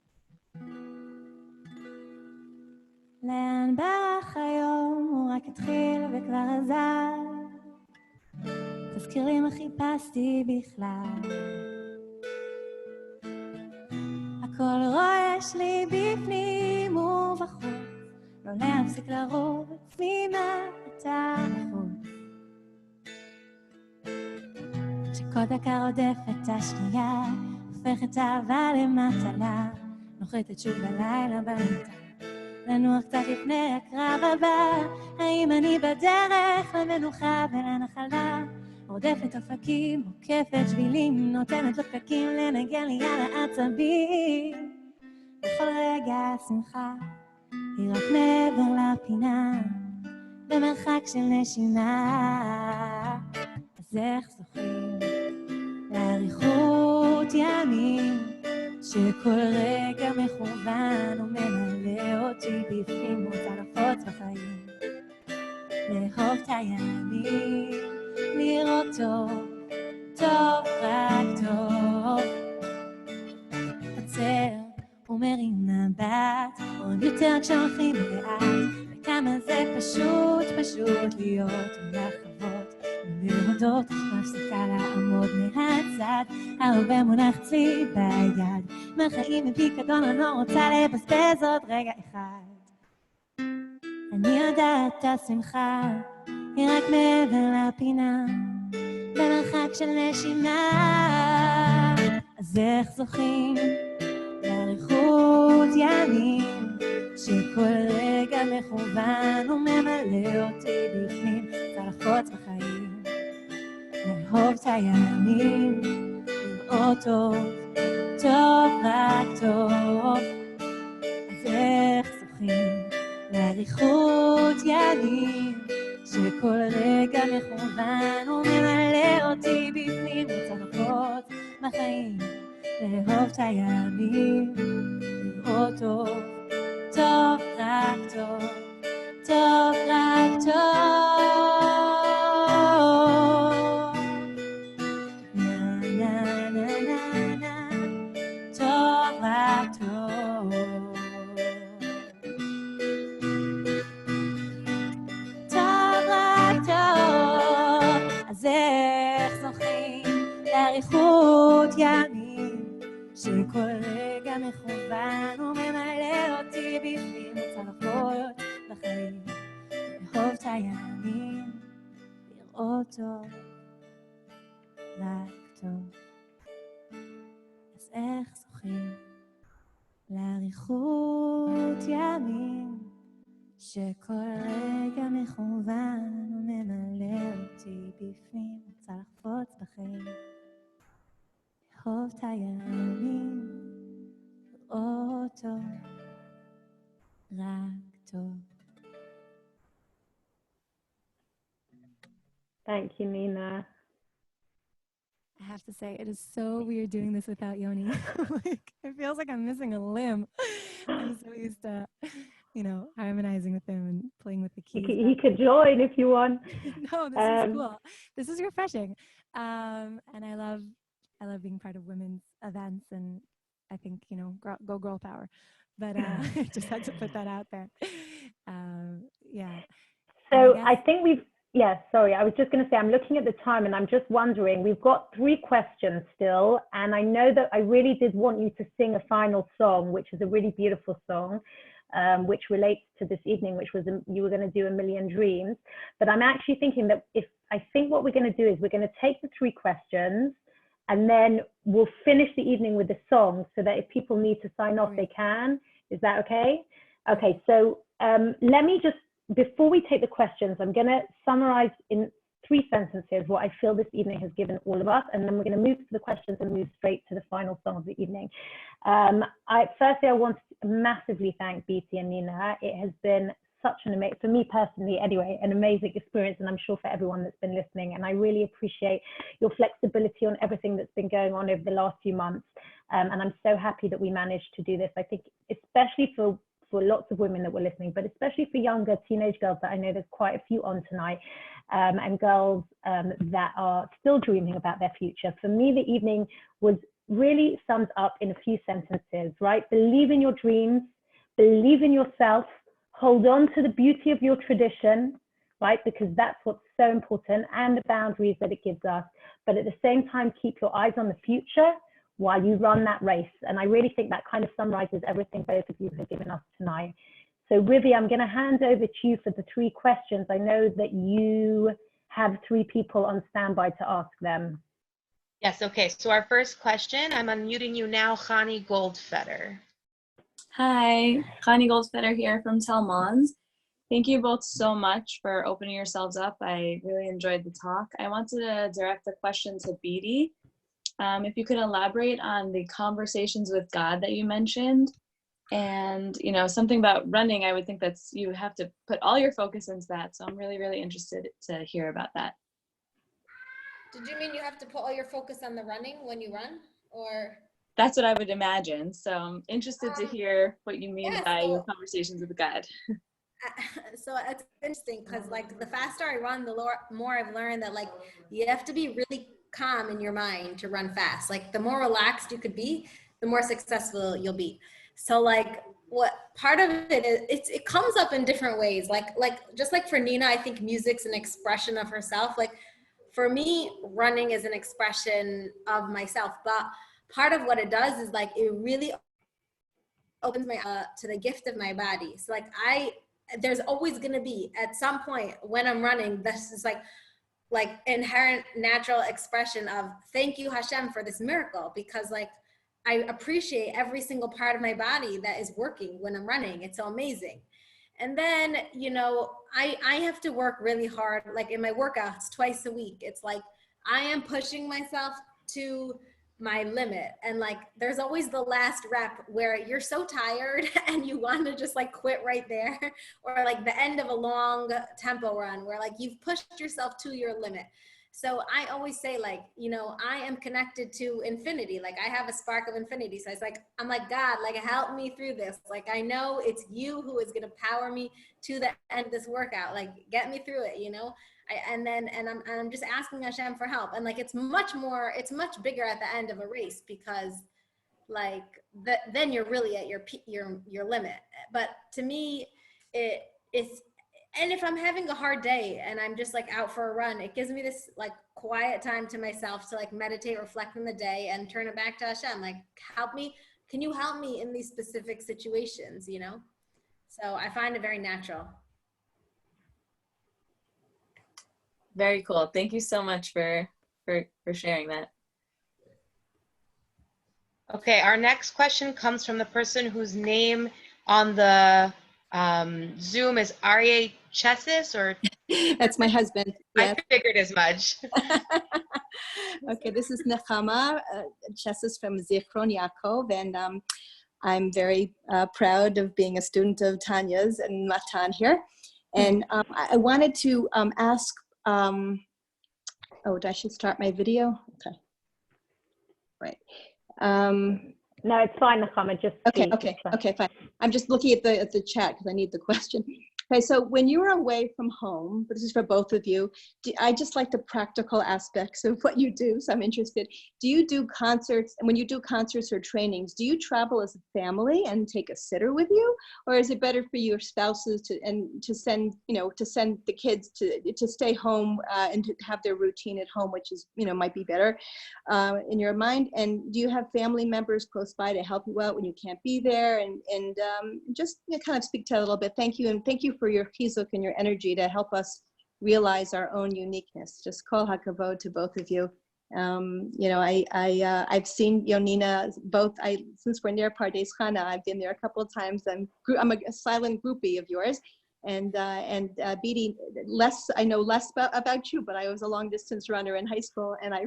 לאן ברח היום, הוא רק התחיל וכבר עזב. תזכיר לי מה חיפשתי בכלל. הכל רועש לי בפנים ובחוץ, לא להפסיק לרוץ ממעט החוץ. כשכל דקה רודפת השנייה, הופכת אהבה למטלה, נוחתת שוב בלילה במיטה, לנוח קצת לפני הקרב הבא. האם אני בדרך למנוחה ולנחלה, רודפת אופקים, עוקפת שבילים, נותנת לו פקקים לנגן לי על העצבים. בכל רגע שמחה היא רק מעבר לפינה, במרחק של נשימה. אז איך זוכים לאריכות ימים, שכל רגע מכוון וממלא אותי בפנים, רוצה לפוץ בחיים, לאהוב את הימים, לראות טוב, טוב רק טוב. עוצר ומרים מבט, עוד יותר כשהולכים לאט, וכמה זה פשוט, פשוט להיות ולחוות ולהודות, מפסיקה לעמוד מהצד, הרבה מונח אצלי ביד, מהחיים מפיקדון, אני לא רוצה לבזבז עוד רגע אחד. אני יודעת השמחה היא רק מעבר לפינה, במרחק של נשימה. אז איך זוכים לאריכות ימים, שכל רגע מכוון וממלא אותי בפנים, רוצה לחוץ בחיים, לאהוב את הימים, לראות טוב, טוב רק טוב. אז איך זוכים לאריכות ימים, שכל רגע מכוון וממלא אותי בפנים, רוצה לחוץ בחיים, לאהוב את הימים, לראות טוב, טוב רק טוב, טוב רק טוב. נה נה נה נה נה, טוב רק טוב. טוב רק טוב. אז איך זוכים לאריכות ימים, שכל רגע מכוון וממלא אותי בפנים, רוצה לחוות בחיים, לאהוב את הימים, לראות טוב, רק טוב. אז איך זוכים לאריכות ימים, שכל רגע מכוון וממלא אותי בפנים, רוצה לחוות בחיים, לאהוב את הימים, לראות טוב, רק טוב. Thank you, Nina. I have to say, it is so weird doing this without Yoni. Like, it feels like I'm missing a limb. I'm so used to, harmonizing with him and playing with the keys. He could join if you want. No, this is cool. This is refreshing. And I love being part of women's events, and I think, go girl power. but I just had to put that out there. Yeah. So I think sorry, I was just going to say, I'm looking at the time and I'm just wondering, we've got 3 questions still. And I know that I really did want you to sing a final song, which is a really beautiful song, which relates to this evening, which was you were going to do A Million Dreams. But I'm actually thinking that I think what we're going to do is we're going to take the 3 questions and then we'll finish the evening with the song so that if people need to sign off, they can. Is that okay? Okay, so let me just, before we take the questions, I'm going to summarize in 3 sentences what I feel this evening has given all of us, and then we're going to move to the questions and move straight to the final song of the evening. Firstly, I want to massively thank Beatie and Nina. It has been such an amazing, for me personally anyway, an amazing experience, and I'm sure for everyone that's been listening. And I really appreciate your flexibility on everything that's been going on over the last few months. And I'm so happy that we managed to do this. I think especially for lots of women that were listening, but especially for younger teenage girls that I know there's quite a few on tonight, and girls that are still dreaming about their future. For me, the evening was really summed up in a few sentences, right? Believe in your dreams, believe in yourself, hold on to the beauty of your tradition, right? Because that's what's so important, and the boundaries that it gives us. But at the same time, keep your eyes on the future while you run that race. And I really think that kind of summarizes everything both of you have given us tonight. So Rivi, I'm going to hand over to you for the 3 questions. I know that you have 3 people on standby to ask them. Yes, okay. So our first question, I'm unmuting you now, Khani Goldfeder. Hi, Khani Goldfeder here from Talmons. Thank you both so much for opening yourselves up. I really enjoyed the talk. I wanted to direct the question to Beatie. If you could elaborate on the conversations with God that you mentioned, and something about running, I would think that's, you have to put all your focus into that. So I'm really, really interested to hear about that. Did you mean you have to put all your focus on the running when you run, or? That's what I would imagine. So I'm interested to hear what you mean by your conversations with God. So it's interesting because like the faster I run, the more I've learned that like you have to be really calm in your mind to run fast. Like the more relaxed you could be, the more successful you'll be. So like what part of it is, it comes up in different ways. Like just like for Nina, I think music's an expression of herself. Like for me, running is an expression of myself. But part of what it does is like it really opens my to the gift of my body. So like there's always going to be at some point when I'm running, this is like inherent natural expression of thank you Hashem for this miracle, because like I appreciate every single part of my body that is working when I'm running. It's so amazing. And then, I have to work really hard, like in my workouts twice a week. It's like I am pushing myself to my limit, and like there's always the last rep where you're so tired and you want to just like quit right there, or like the end of a long tempo run where like you've pushed yourself to your limit. So I always say like, I am connected to infinity. Like I have a spark of infinity. So it's like, I'm like, God, like help me through this. Like, I know it's you who is going to power me to the end of this workout. Like get me through it, I'm just asking Hashem for help. And like, it's much bigger at the end of a race, because like then you're really at your limit. But to me, it's, and if I'm having a hard day and I'm just like out for a run, it gives me this like quiet time to myself to like meditate, reflect on the day, and turn it back to Hashem. Like, help me. Can you help me in these specific situations, So I find it very natural. Very cool. Thank you so much for sharing that. Okay, our next question comes from the person whose name on the Zoom is Aryeh Chesis, or that's my husband. Yes. I figured as much. Okay, this is Nechama Chesis from Zichron Yaakov, and I'm very proud of being a student of Tanya's and Matan here. And I wanted to ask, I should start my video? Okay, right. No, it's fine, Nechama. Just okay, fine. I'm just looking at the chat because I need the question. Okay, so when you're away from home, this is for both of you, I just like the practical aspects of what you do, so I'm interested. Do you do concerts, and when you do concerts or trainings, do you travel as a family and take a sitter with you? Or is it better for your spouses to send, to send the kids to stay home and to have their routine at home, which is, might be better in your mind? And do you have family members close by to help you out when you can't be there? And just kind of speak to that a little bit. Thank you, and thank you for your chizuk and your energy to help us realize our own uniqueness. Just kol hakavod to both of you. I've seen Nina both. Since we're near Pardes Chana, I've been there a couple of times. I'm a silent groupie of yours, and Beatie, I know less about you, but I was a long distance runner in high school, and I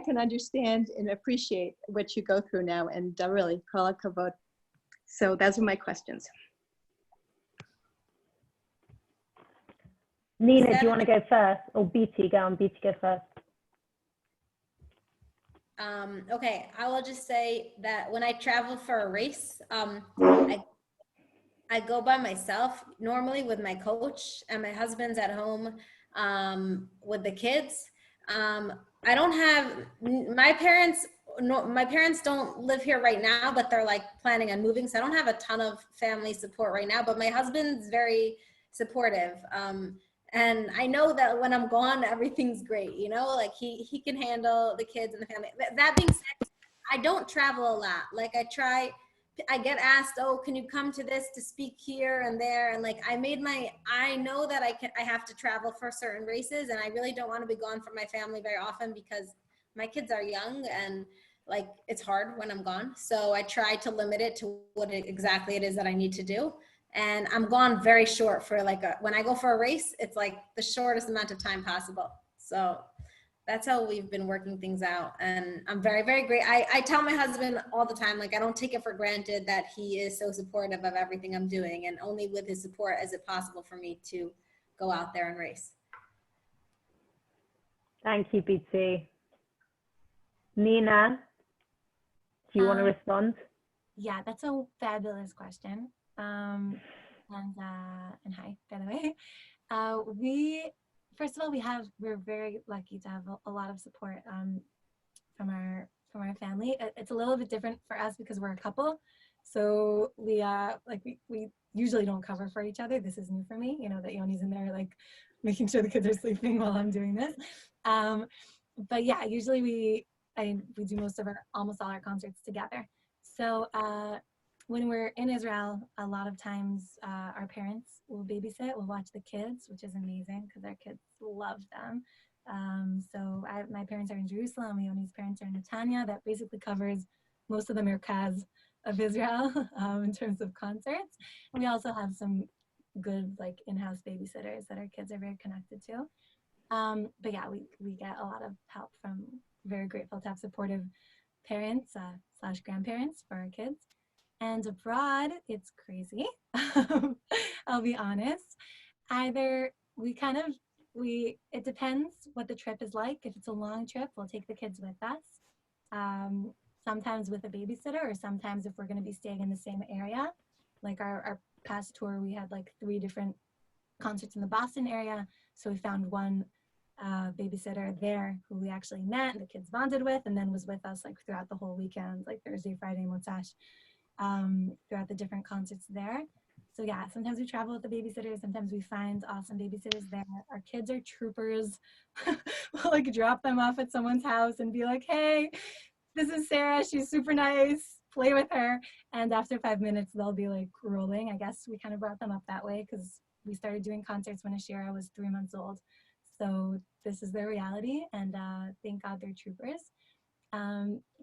can understand and appreciate what you go through now, and really kol hakavod. So those are my questions. Nina, do you want to go first? Or Beatie, go first. Okay, I will just say that when I travel for a race, I go by myself, normally with my coach, and my husband's at home with the kids. I don't have, my parents don't live here right now, but they're like planning on moving. So I don't have a ton of family support right now, but my husband's very supportive. And I know that when I'm gone, everything's great, like he can handle the kids and the family. That being said, I don't travel a lot. Like I get asked, oh, can you come to this to speak here and there? And like, I know that I have to travel for certain races, and I really don't want to be gone from my family very often because my kids are young and like, it's hard when I'm gone. So I try to limit it to what exactly it is that I need to do. And I'm gone very short for when I go for a race, it's like the shortest amount of time possible. So that's how we've been working things out. And I'm very, very grateful. I tell my husband all the time, like, I don't take it for granted that he is so supportive of everything I'm doing. And only with his support is it possible for me to go out there and race. Thank you, Beatie. Nina, do you want to respond? Yeah, that's a fabulous question. And hi, by the way. First of all, we're very lucky to have a lot of support from our family. It's a little bit different for us because we're a couple, so we usually don't cover for each other. This is new for me, that Yoni's in there like making sure the kids are sleeping while I'm doing this. But yeah, usually we do almost all our concerts together. So when we're in Israel, a lot of times our parents will babysit, will watch the kids, which is amazing because our kids love them. So my parents are in Jerusalem, Leonie's parents are in Tanya. That basically covers most of the Merkaz of Israel in terms of concerts. And we also have some good in-house babysitters that our kids are very connected to. But yeah, we get a lot of help from, very grateful to have supportive parents / grandparents for our kids. And abroad, it's crazy. I'll be honest. It depends what the trip is like. If it's a long trip, we'll take the kids with us. Sometimes with a babysitter, or sometimes if we're going to be staying in the same area. Like our past tour, we had 3 different concerts in the Boston area. So we found one babysitter there who we actually met and the kids bonded with, and then was with us throughout the whole weekend, Thursday, Friday, Motzash. Throughout the different concerts there. So yeah, sometimes we travel with the babysitters, sometimes we find awesome babysitters there. Our kids are troopers. We'll drop them off at someone's house and be like, hey, this is Sarah, she's super nice, play with her. And after 5 minutes, they'll be rolling. I guess we kind of brought them up that way because we started doing concerts when Ashira was 3 months old. So this is their reality, and thank God they're troopers.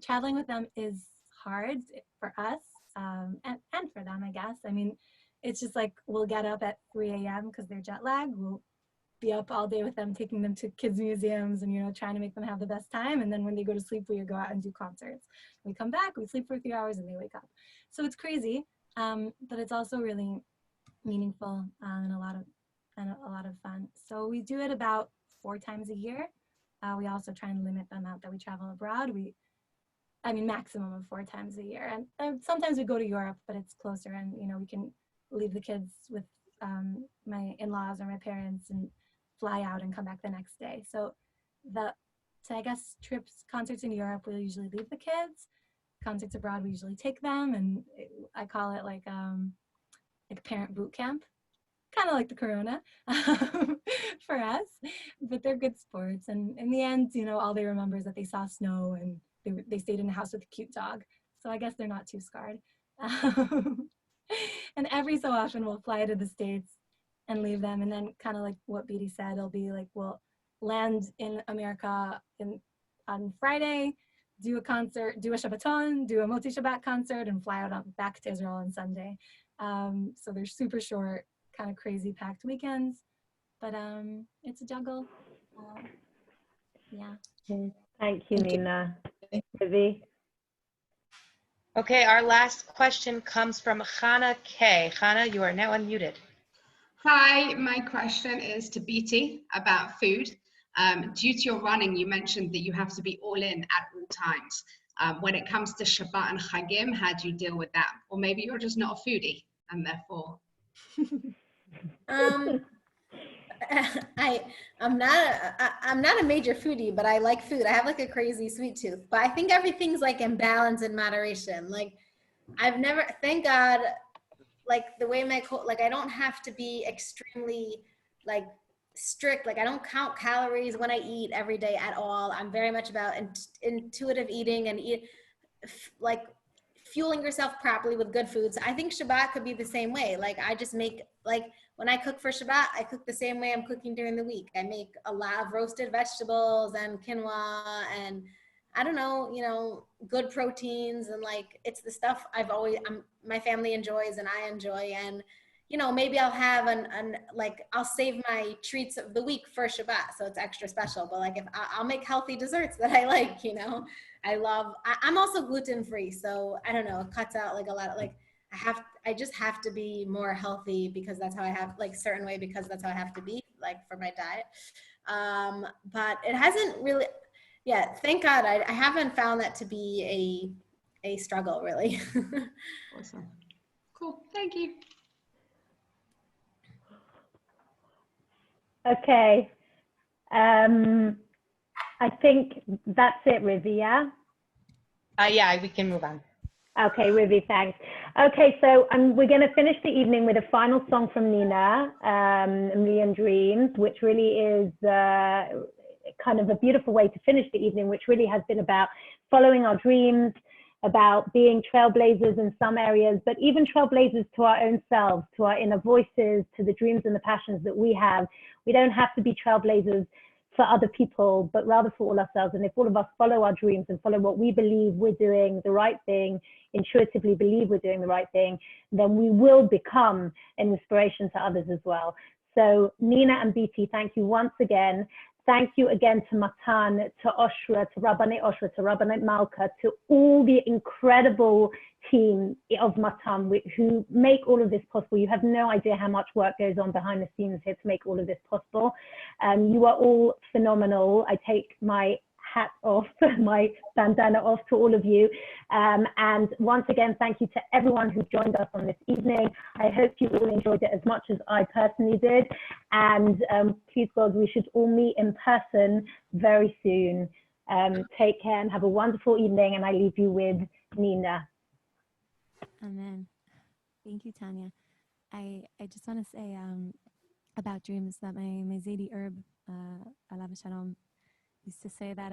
Traveling with them is hard for us. And for them, I guess. I mean, it's just we'll get up at 3 a.m. because they're jet lagged. We'll be up all day with them, taking them to kids museums and, trying to make them have the best time. And then when they go to sleep, we go out and do concerts. We come back, we sleep for a few hours, and they wake up. So it's crazy, but it's also really meaningful and a lot of fun. So we do it about 4 times a year. We also try and limit the amount that we travel abroad. Maximum of 4 times a year. And sometimes we go to Europe, but it's closer, and we can leave the kids with my in-laws or my parents and fly out and come back the next day. So I guess concerts in Europe, we'll usually leave the kids. Concerts abroad, we usually take them, and I call it like parent boot camp, kind of like the Corona for us. But they're good sports, and in the end, all they remember is that they saw snow and they stayed in a house with a cute dog. So I guess they're not too scarred. And every so often we'll fly to the States and leave them, and then kind of like what Beatie said, it'll be like we'll land in America on Friday, do a concert, do a Shabbaton, do a Motzi Shabbat concert, and fly out back to Israel on Sunday. So they're super short, kind of crazy packed weekends, but it's a juggle. Yeah. Thank you, Nina. Vivi? Okay, our last question comes from Hannah K. Hannah, you are now unmuted. Hi, my question is to Beatie about food. Due to your running, you mentioned that you have to be all in at all times. When it comes to Shabbat and Chagim, how do you deal with that? Or maybe you're just not a foodie and therefore. I'm not a major foodie, but I like food. I have like a crazy sweet tooth, but I think everything's like in balance and moderation. Like I've never, thank God, like the way I don't have to be extremely like strict. Like I don't count calories when I eat every day at all. I'm very much about intuitive eating and like fueling yourself properly with good foods. I think Shabbat could be the same way. Like I just make, like when I cook for Shabbat, I cook the same way I'm cooking during the week. I make a lot of roasted vegetables and quinoa and I don't know, good proteins, and like it's the stuff my family enjoys and I enjoy. And maybe I'll have I'll save my treats of the week for Shabbat, so it's extra special. But like if I'll make healthy desserts that I like, I'm also gluten free, so I don't know, it cuts out like a lot of like I just have to be more healthy because that's how I have certain way, because that's how I have to be like for my diet. But it hasn't really, thank God I haven't found that to be a struggle really. Awesome. Cool. Thank you. Okay. I think that's it, Rivi, yeah? Yeah, we can move on. Okay, Rivi, thanks. Okay, so we're going to finish the evening with a final song from Nina, A Million Dreams, which really is kind of a beautiful way to finish the evening, which really has been about following our dreams, about being trailblazers in some areas, but even trailblazers to our own selves, to our inner voices, to the dreams and the passions that we have. We don't have to be trailblazers for other people, but rather for all ourselves. And if all of us follow our dreams and follow what we believe we're doing the right thing, intuitively believe we're doing the right thing, then we will become an inspiration to others as well. So Nina and Beatie, thank you once again. Thank you again to Matan, to Oshra, to Rabbanit Oshra, to Rabbanit Malka, to all the incredible team of Matan who make all of this possible. You have no idea how much work goes on behind the scenes here to make all of this possible. You are all phenomenal. I take my hat off, my bandana off to all of you. And once again, thank you to everyone who joined us on this evening. I hope you all enjoyed it as much as I personally did. And please God, we should all meet in person very soon. Take care and have a wonderful evening. And I leave you with Nina. Amen. Thank you, Tanya. I just want to say about dreams that my Zaidi Herb, Alav Shalom, used to say that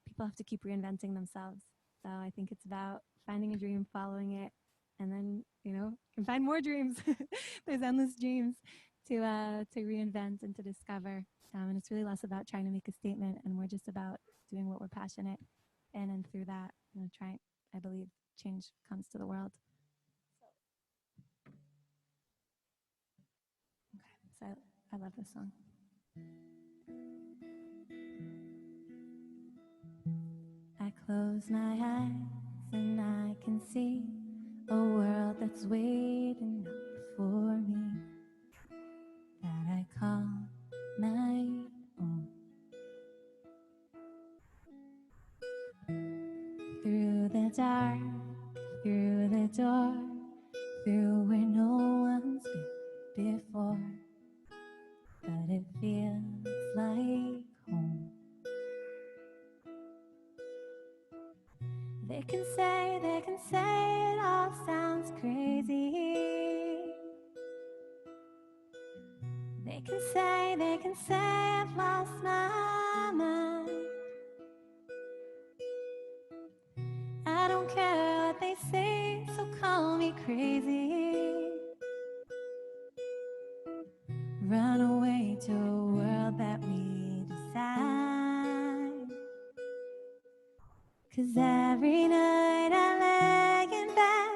people have to keep reinventing themselves. So I think it's about finding a dream, following it, and then, you can find more dreams. There's endless dreams to reinvent and to discover. And it's really less about trying to make a statement and more just about doing what we're passionate in, and through that, I believe change comes to the world. So I love this song. I close my eyes and I can see a world that's waiting up for me, that I call my own. Through the dark, through the door, through where no one's been before. but it feels like home. They can say it all sounds crazy. They can say I've lost my mind. I don't care what they say, so call me crazy. Run away to a world that we decide. 'Cause every night I lay in bed,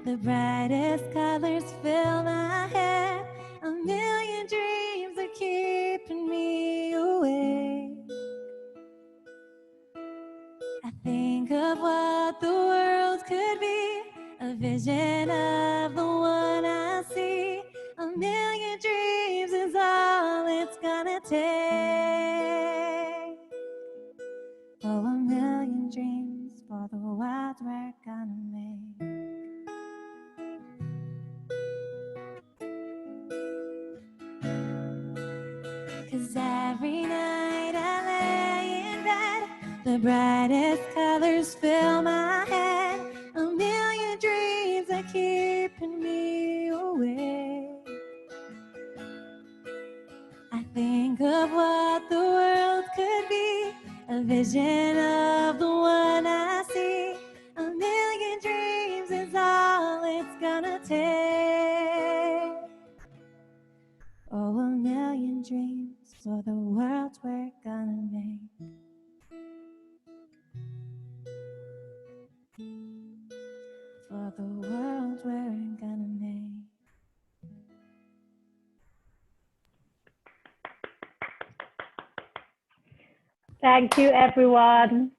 the brightest colors fill my head. A million dreams are keeping me awake. I think of what the world could be, a vision of the one I see. A million dreams is all it's gonna take. Oh, a million dreams for the world we're gonna make. 'Cause every night I lay in bed, the brightest colors fill my head. A million dreams are keeping me awake. I think of what the world could be, a vision of the one I see. A million dreams is all it's gonna take. Oh, a million dreams for the world we're gonna make. For the world we're gonna make. Thank you, everyone.